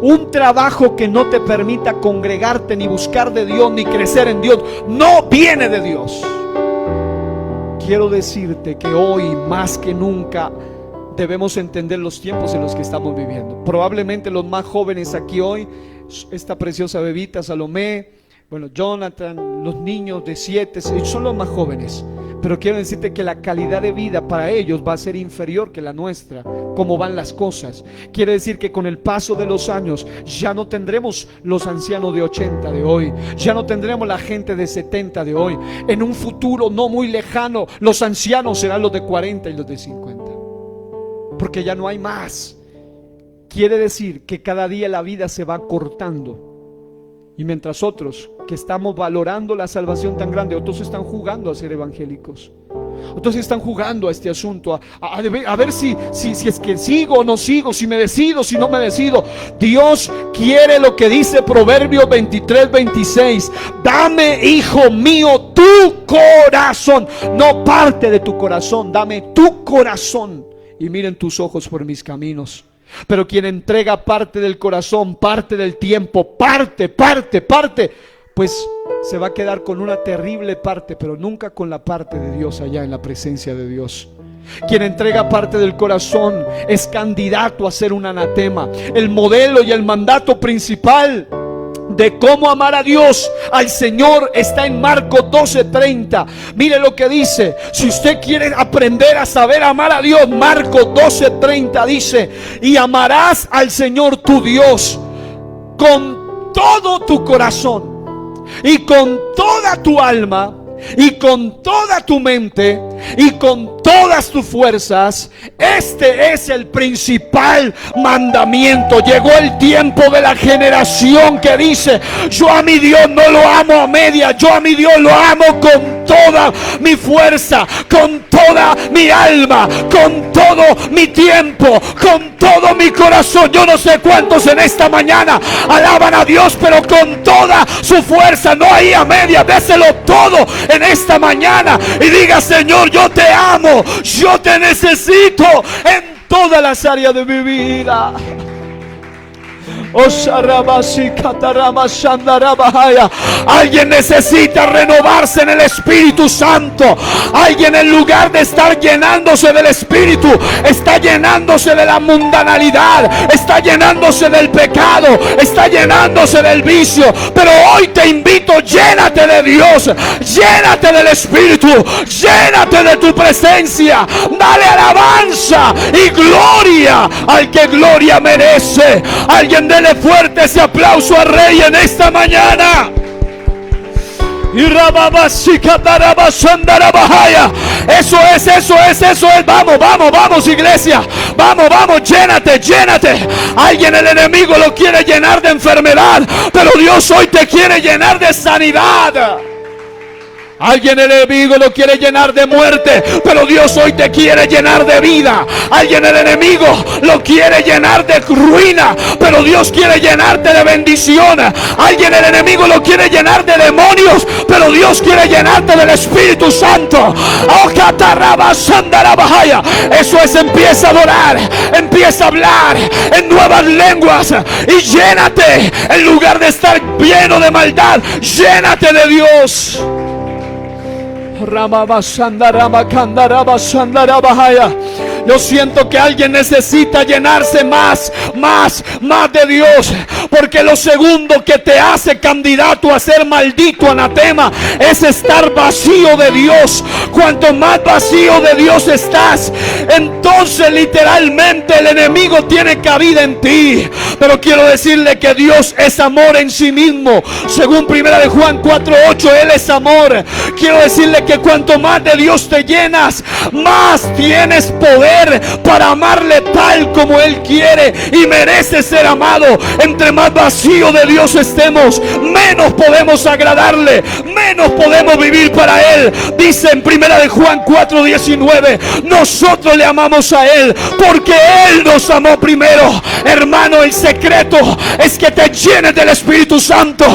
Speaker 1: Un trabajo que no te permita congregarte, ni buscar de Dios, ni crecer en Dios, no viene de Dios. Quiero decirte que hoy más que nunca debemos entender los tiempos en los que estamos viviendo. Probablemente los más jóvenes aquí hoy, esta preciosa bebita Salomé, bueno, Jonathan, los niños de 7, 6, son los más jóvenes. Pero quiero decirte que la calidad de vida para ellos va a ser inferior que la nuestra, como van las cosas. Quiere decir que con el paso de los años ya no tendremos los ancianos de 80 de hoy, ya no tendremos la gente de 70 de hoy. En un futuro no muy lejano, los ancianos serán los de 40 y los de 50, porque ya no hay más. Quiere decir que cada día la vida se va cortando. Y mientras otros que estamos valorando la salvación tan grande, otros están jugando a ser evangélicos. Otros están jugando a este asunto, a ver si es que sigo o no sigo, si me decido, si no me decido. Dios quiere lo que dice Proverbios 23:26. Dame, hijo mío, tu corazón, no parte de tu corazón, dame tu corazón, y miren tus ojos por mis caminos. Pero quien entrega parte del corazón, parte del tiempo, parte, pues se va a quedar con una terrible parte, pero nunca con la parte de Dios allá en la presencia de Dios. Quien entrega parte del corazón es candidato a ser un anatema. El modelo y el mandato principal de cómo amar a Dios, al Señor, está en Marcos 12:30. Mire lo que dice. Si usted quiere aprender a saber amar a Dios, Marcos 12:30 dice: y amarás al Señor tu Dios con todo tu corazón, y con toda tu alma, y con toda tu mente, y con todas tus fuerzas. Este es el principal mandamiento. Llegó el tiempo de la generación que dice: yo a mi Dios no lo amo a media, yo a mi Dios lo amo con toda mi fuerza, con toda mi alma, con todo mi tiempo, con todo mi corazón. Yo no sé cuántos en esta mañana alaban a Dios, pero con toda su fuerza, no ahí a media. Déselo todo en esta mañana y diga: Señor, yo te amo, yo te necesito en todas las áreas de mi vida. Alguien necesita renovarse en el Espíritu Santo. Alguien, en lugar de estar llenándose del Espíritu, está llenándose de la mundanalidad, está llenándose del pecado, está llenándose del vicio. Pero hoy te invito: llénate de Dios, llénate del Espíritu, llénate de tu presencia. Dale alabanza y gloria al que gloria merece. Alguien, dele fuerte ese aplauso al Rey en esta mañana. Eso es. Vamos, iglesia. Vamos, llénate. Alguien, el enemigo lo quiere llenar de enfermedad, pero Dios hoy te quiere llenar de sanidad. Alguien, el enemigo lo quiere llenar de muerte, pero Dios hoy te quiere llenar de vida. Alguien, el enemigo lo quiere llenar de ruina, pero Dios quiere llenarte de bendición. Alguien, el enemigo lo quiere llenar de demonios, pero Dios quiere llenarte del Espíritu Santo. Eso es, empieza a adorar, empieza a hablar en nuevas lenguas y llénate. En lugar de estar lleno de maldad, llénate de Dios. Yo siento que alguien necesita llenarse más de Dios, porque lo segundo que te hace candidato a ser maldito, anatema, es estar vacío de Dios. Cuanto más vacío de Dios estás, entonces literalmente el enemigo tiene cabida en ti. Pero quiero decirle que Dios es amor en sí mismo. Según 1 de Juan 4:8, Él es amor. Quiero decirle que cuanto más de Dios te llenas, más tienes poder para amarle tal como Él quiere y merece ser amado. Entre más vacío de Dios estemos, menos podemos agradarle, menos podemos vivir para Él. Dice en 1 de Juan 4:19, nosotros le amamos a Él porque Él nos amó primero. Hermano, el secreto es que te llenes del Espíritu Santo.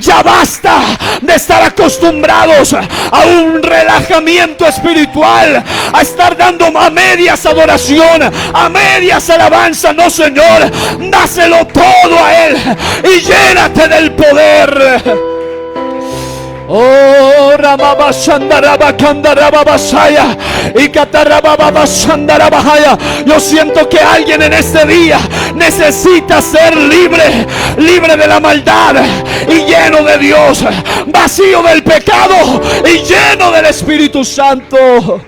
Speaker 1: Ya basta de estar acostumbrados a un relajamiento espiritual, a estar dando a medias adoración, a medias alabanza. No, Señor, dáselo todo a Él y llénate del poder. Oh, Ramaba Shandaraba Kandaraba Basaya y Katarababa Shandarabahaya. Yo siento que alguien en este día necesita ser libre de la maldad y lleno de Dios, vacío del pecado y lleno del Espíritu Santo.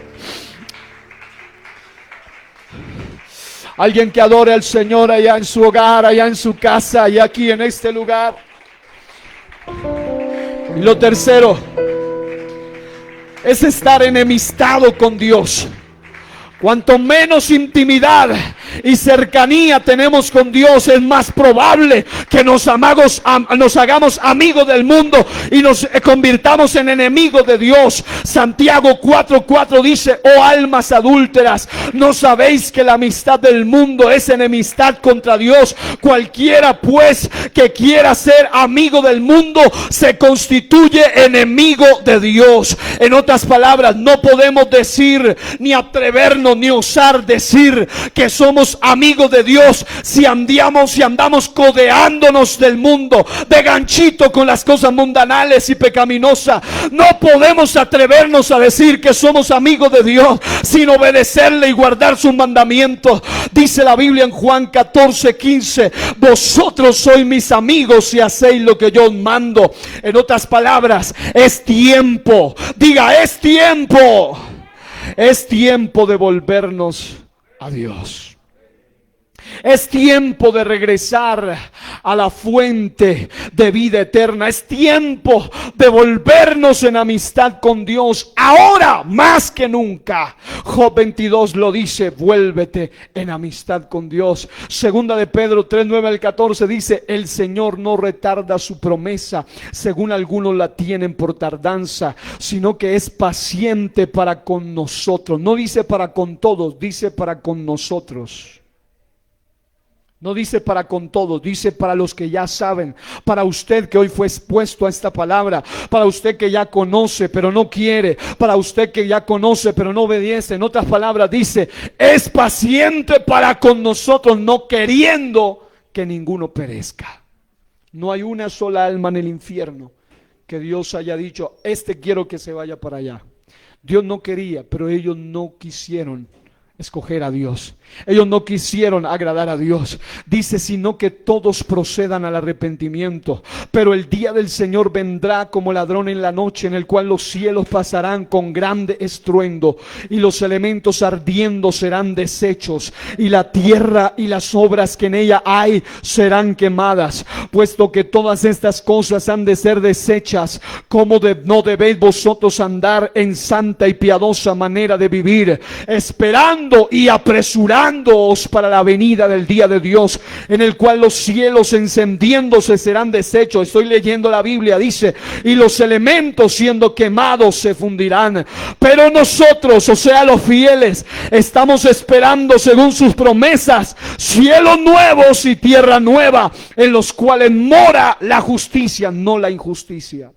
Speaker 1: Alguien que adore al Señor allá en su hogar, allá en su casa y aquí en este lugar. Y lo tercero es estar enemistado con Dios. Cuanto menos intimidad y cercanía tenemos con Dios, es más probable que nos hagamos amigos del mundo y nos convirtamos en enemigos de Dios. Santiago 4:4 dice: oh almas adúlteras, ¿no sabéis que la amistad del mundo es enemistad contra Dios? Cualquiera pues que quiera ser amigo del mundo se constituye enemigo de Dios. En otras palabras, no podemos decir, ni atrevernos, ni osar decir que somos somos amigos de Dios si andamos codeándonos del mundo, de ganchito con las cosas mundanales y pecaminosas? No podemos atrevernos a decir que somos amigos de Dios sin obedecerle y guardar sus mandamientos. Dice la Biblia en Juan 14:15: vosotros sois mis amigos si hacéis lo que yo os mando. En otras palabras, es tiempo. Diga, es tiempo. Es tiempo de volvernos a Dios. Es tiempo de regresar a la fuente de vida eterna. Es tiempo de volvernos en amistad con Dios, ahora más que nunca. Job 22 lo dice: vuélvete en amistad con Dios. Segunda de Pedro 3:9-14 dice: el Señor no retarda su promesa, según algunos la tienen por tardanza, sino que es paciente para con nosotros. No dice para con todos, dice para con nosotros. No dice para con todos, dice para los que ya saben. Para usted que hoy fue expuesto a esta palabra, para usted que ya conoce pero no quiere, para usted que ya conoce pero no obedece. En otras palabras dice: es paciente para con nosotros, no queriendo que ninguno perezca. No hay una sola alma en el infierno que Dios haya dicho: quiero que se vaya para allá. Dios no quería, pero ellos no quisieron escoger a Dios. Ellos no quisieron agradar a Dios. Dice: sino que todos procedan al arrepentimiento. Pero el día del Señor vendrá como ladrón en la noche, en el cual los cielos pasarán con grande estruendo, y los elementos ardiendo serán deshechos, y la tierra y las obras que en ella hay serán quemadas. Puesto que todas estas cosas han de ser deshechas, ¿cómo no debéis vosotros andar en santa y piadosa manera de vivir, esperando y apresurándoos para la venida del día de Dios, en el cual los cielos encendiéndose serán deshechos? Estoy leyendo la Biblia. Dice: y los elementos siendo quemados se fundirán. Pero nosotros, o sea los fieles, estamos esperando, según sus promesas, cielos nuevos y tierra nueva, en los cuales mora la justicia, no la injusticia.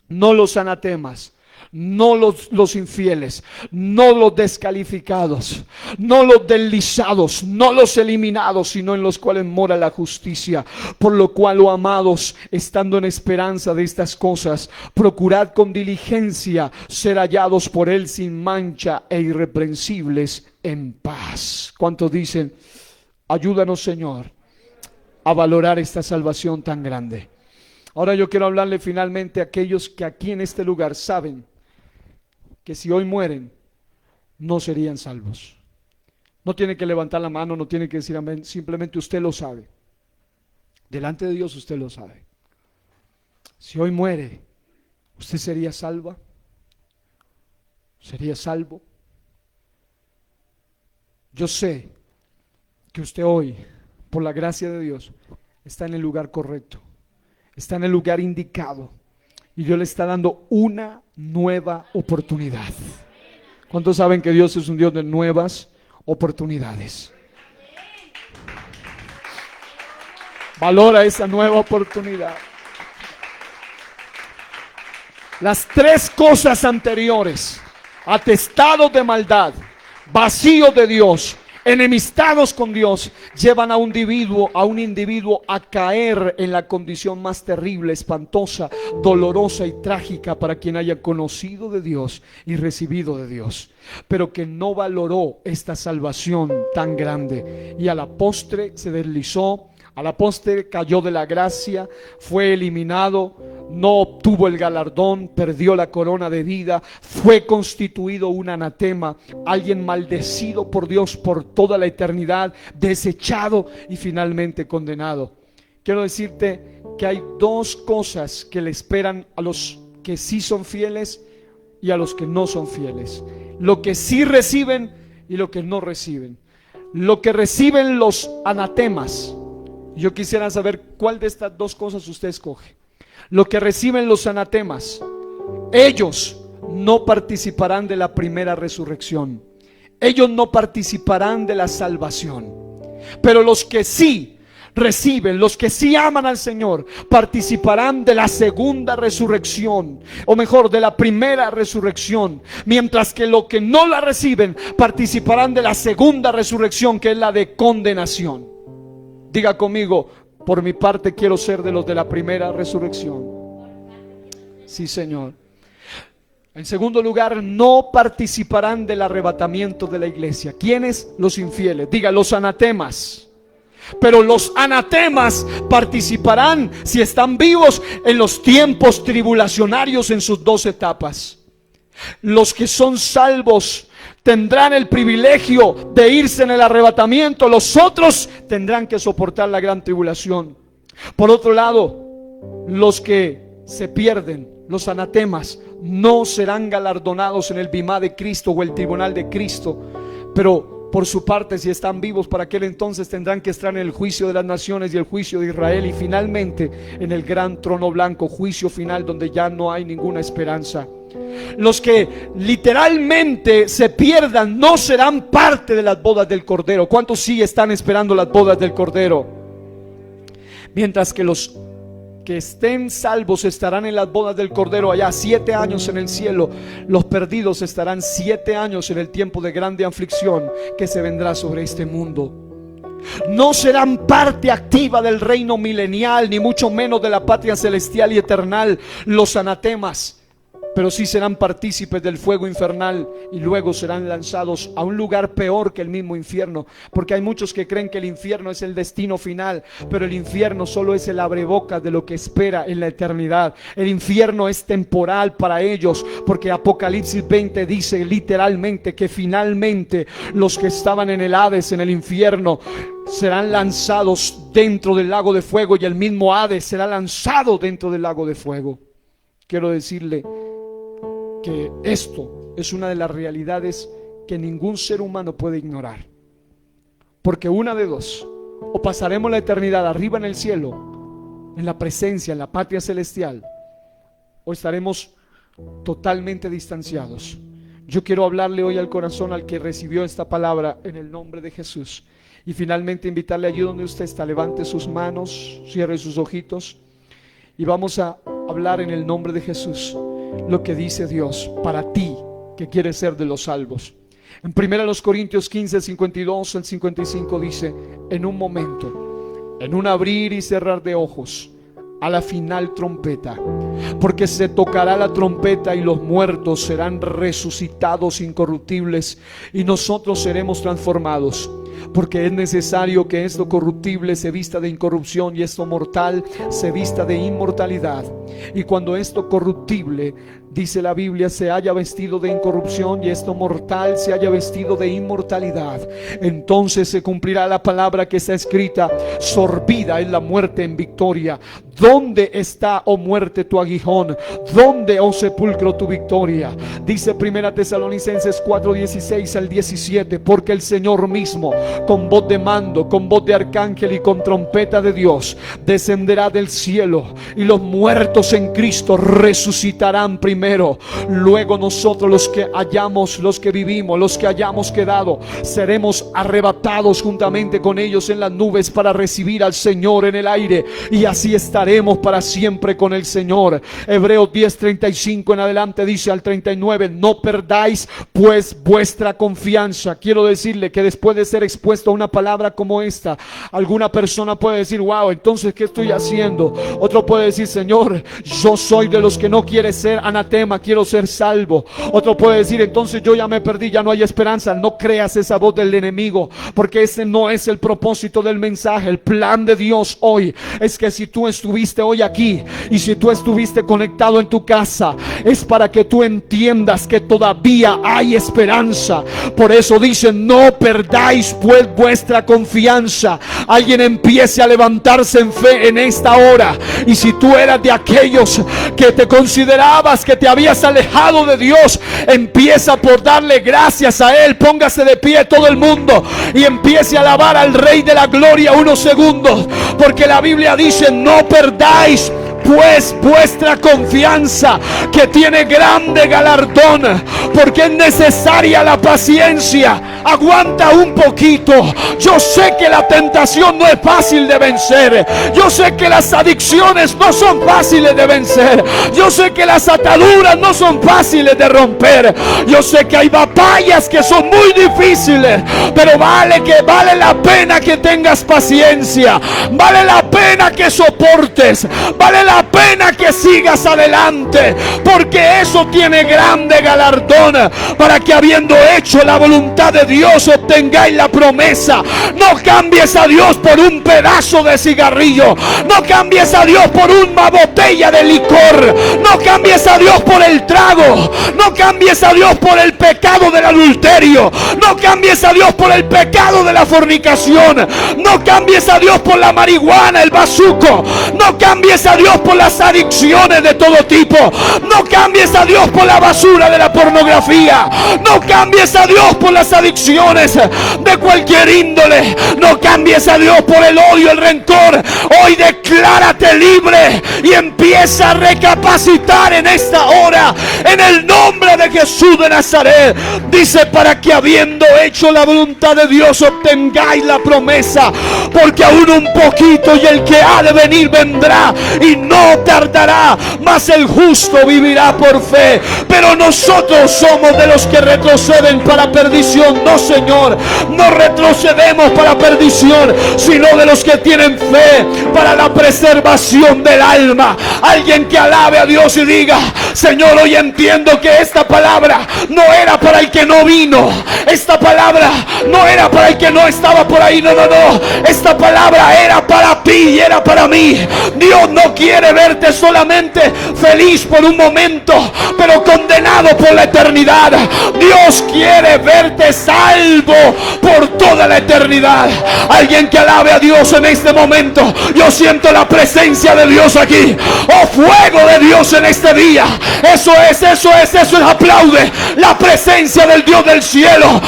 Speaker 1: No los anatemas, no los infieles, no los descalificados, no los deslizados, no los eliminados, sino en los cuales mora la justicia. Por lo cual, oh amados, estando en esperanza de estas cosas, procurad con diligencia ser hallados por Él sin mancha e irreprensibles en paz. ¿Cuántos dicen: ayúdanos, Señor, a valorar esta salvación tan grande? Ahora yo quiero hablarle finalmente a aquellos que aquí en este lugar saben que si hoy mueren no serían salvos. No tiene que levantar la mano, no tiene que decir amén, simplemente usted lo sabe. Delante de Dios usted lo sabe. Si hoy muere, ¿usted sería salva? ¿Sería salvo? Yo sé que usted hoy, por la gracia de Dios, está en el lugar correcto, está en el lugar indicado, y Dios le está dando una nueva oportunidad. ¿Cuántos saben que Dios es un Dios de nuevas oportunidades? Valora esa nueva oportunidad. Las tres cosas anteriores: atestados de maldad, vacío de Dios, enemistados con Dios, llevan a un individuo a caer en la condición más terrible, espantosa, dolorosa y trágica para quien haya conocido de Dios y recibido de Dios, pero que no valoró esta salvación tan grande, y a la postre se deslizó, a la postre cayó de la gracia, fue eliminado, no obtuvo el galardón, perdió la corona de vida, fue constituido un anatema, alguien maldecido por Dios por toda la eternidad, desechado y finalmente condenado. Quiero decirte que hay dos cosas que le esperan a los que sí son fieles y a los que no son fieles: lo que sí reciben y lo que no reciben. Lo que reciben los anatemas, yo quisiera saber cuál de estas dos cosas usted escoge. Lo que reciben los anatemas, ellos no participarán de la primera resurrección, ellos no participarán de la salvación. Pero los que sí reciben, los que sí aman al Señor, participarán de la segunda resurrección, o mejor, de la primera resurrección, mientras que los que no la reciben participarán de la segunda resurrección, que es la de condenación. Diga conmigo: por mi parte quiero ser de los de la primera resurrección. Sí, Señor. En segundo lugar, no participarán del arrebatamiento de la iglesia. ¿Quiénes? Los infieles. Diga: los anatemas. Pero los anatemas participarán, si están vivos, en los tiempos tribulacionarios en sus dos etapas. Los que son salvos tendrán el privilegio de irse en el arrebatamiento. Los otros tendrán que soportar la gran tribulación. Por otro lado, los que se pierden, los anatemas, no serán galardonados en el bimá de Cristo o el tribunal de Cristo, pero por su parte, si están vivos para aquel entonces, tendrán que estar en el juicio de las naciones y el juicio de Israel, y finalmente en el gran trono blanco, juicio final, donde ya no hay ninguna esperanza. Los que literalmente se pierdan no serán parte de las bodas del Cordero. ¿Cuántos sí están esperando las bodas del Cordero? Mientras que los que estén salvos estarán en las bodas del Cordero allá 7 años en el cielo. Los perdidos estarán 7 años en el tiempo de grande aflicción que se vendrá sobre este mundo. No serán parte activa del reino milenial, ni mucho menos de la patria celestial y eternal, los anatemas, pero sí serán partícipes del fuego infernal, y luego serán lanzados a un lugar peor que el mismo infierno, porque hay muchos que creen que el infierno es el destino final, pero el infierno solo es el abrebocas de lo que espera en la eternidad. El infierno es temporal para ellos, porque Apocalipsis 20 dice literalmente que finalmente los que estaban en el Hades, en el infierno, serán lanzados dentro del lago de fuego, y el mismo Hades será lanzado dentro del lago de fuego. Quiero decirle que esto es una de las realidades que ningún ser humano puede ignorar, porque una de dos: o pasaremos la eternidad arriba en el cielo, en la presencia, en la patria celestial, o estaremos totalmente distanciados. Yo quiero hablarle hoy al corazón al que recibió esta palabra en el nombre de Jesús, y finalmente invitarle allí donde usted está: levante sus manos, cierre sus ojitos, y vamos a hablar en el nombre de Jesús lo que dice Dios para ti que quieres ser de los salvos. En 1 Corintios 15, 52 al 55 dice: en un momento, en un abrir y cerrar de ojos, a la final trompeta, porque se tocará la trompeta y los muertos serán resucitados incorruptibles, y nosotros seremos transformados. Porque es necesario que esto corruptible se vista de incorrupción, y esto mortal se vista de inmortalidad. Y cuando esto corruptible, dice la Biblia, se haya vestido de incorrupción, y esto mortal se haya vestido de inmortalidad, entonces se cumplirá la palabra que está escrita: sorbida es la muerte en victoria. ¿Dónde está, oh muerte, tu aguijón? ¿Dónde, oh sepulcro, tu victoria? Dice 1 Tesalonicenses 4, 16 al 17: porque el Señor mismo, con voz de mando, con voz de arcángel y con trompeta de Dios, descenderá del cielo, y los muertos en Cristo resucitarán primero. Luego nosotros, los que vivimos, los que hayamos quedado, seremos arrebatados juntamente con ellos en las nubes para recibir al Señor en el aire, y así estaremos para siempre con el Señor. Hebreos 10:35 en adelante dice al 39: no perdáis pues vuestra confianza. Quiero decirle que después de ser expuesto a una palabra como esta, alguna persona puede decir: wow, entonces ¿qué estoy haciendo? Otro puede decir: Señor, yo soy de los que no quiere ser anatema, quiero ser salvo. Otro puede decir: entonces yo ya me perdí, ya no hay esperanza. No creas esa voz del enemigo, porque ese no es el propósito del mensaje. El plan de Dios hoy es que si tú estuviste hoy aquí, y si tú estuviste conectado en tu casa, es para que tú entiendas que todavía hay esperanza. Por eso dice: no perdáis pues vuestra confianza. Alguien empiece a levantarse en fe en esta hora, y si tú eras de aquellos que te considerabas que te habías alejado de Dios, empieza por darle gracias a Él. Póngase de pie todo el mundo y empiece a alabar al Rey de la Gloria unos segundos, porque la Biblia dice: no perdáis pues vuestra confianza, que tiene grande galardón, porque es necesaria la paciencia. Aguanta un poquito. Yo sé que la tentación no es fácil de vencer. Yo sé que las adicciones no son fáciles de vencer. Yo sé que las ataduras no son fáciles de romper. Yo sé que hay batallas que son muy difíciles, pero vale la pena que tengas paciencia. Vale la pena que soportes. Vale la pena que sigas adelante, porque eso tiene grande galardón, para que habiendo hecho la voluntad de Dios obtengáis la promesa. No cambies a Dios por un pedazo de cigarrillo. No cambies a Dios por una botella de licor. No cambies a Dios por el trago. No cambies a Dios por el pecado del adulterio. No cambies a Dios por el pecado de la fornicación. No cambies a Dios por la marihuana, el bazuco. No cambies a Dios por las adicciones de todo tipo. No cambies a Dios por la basura de la pornografía. No cambies a Dios por las adicciones de cualquier índole. No cambies a Dios por el odio, el rencor. Hoy declárate libre y empieza a recapacitar en esta hora, en el nombre de Jesús de Nazaret. Dice, para que habiendo hecho la voluntad de Dios obtengáis la promesa, porque aún un poquito y el que ha de venir vendrá y no tardará, mas el justo vivirá por fe. Pero nosotros somos de los que retroceden para perdición. No, Señor, no retrocedemos para perdición, sino de los que tienen fe para la preservación del alma. Alguien que alabe a Dios y diga, Señor, hoy entiendo que esta palabra no era para el que no vino. Esta palabra no era para el que no estaba por ahí. No. Esta palabra era para ti y era para mí. Dios no quiere verte solamente feliz por un momento, pero condenado por la eternidad. Dios quiere verte salvo por toda la eternidad. Alguien que alabe a Dios en este momento. Yo siento la presencia de Dios aquí. Oh, fuego de Dios en este día. Eso es. Aplaude la presencia del Dios del cielo.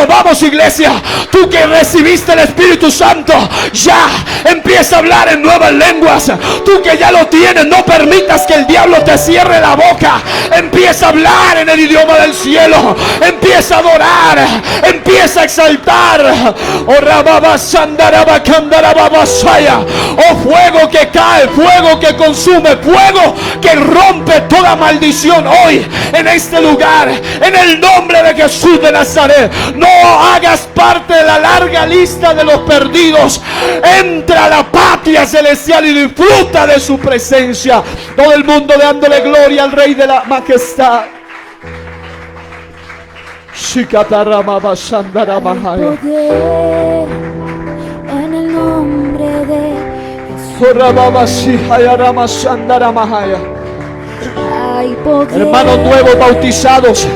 Speaker 1: Vamos, iglesia. Tú que recibiste el Espíritu Santo, ya empieza a hablar en nuevas lenguas. Tú que ya lo tienes, no permitas que el diablo te cierre la boca. Empieza a hablar en el idioma del cielo. Empieza a adorar. Empieza a exaltar. Oh, fuego que cae, fuego que consume, fuego que rompe toda maldición hoy en este lugar, en el nombre de Jesús de Nazaret. No hagas parte de la larga lista de los perdidos. Entra a la patria celestial y disfruta de su presencia. Todo el mundo dándole gloria al Rey de la Majestad.
Speaker 2: En el nombre de hay poder.
Speaker 1: Hermanos nuevos bautizados,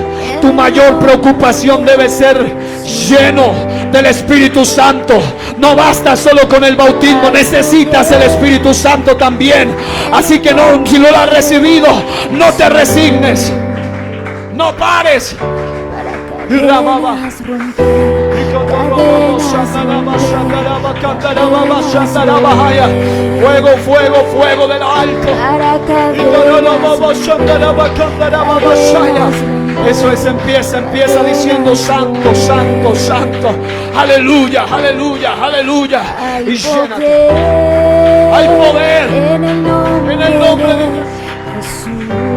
Speaker 1: tu mayor preocupación debe ser lleno del Espíritu Santo. No basta solo con el bautismo, necesitas el Espíritu Santo también. Así que no, si no lo has recibido, no te resignes, no pares. Fuego de lo alto. Eso es, empieza diciendo santo, santo, santo. Aleluya, aleluya, aleluya. Y llénate. Hay poder en el nombre de Jesús.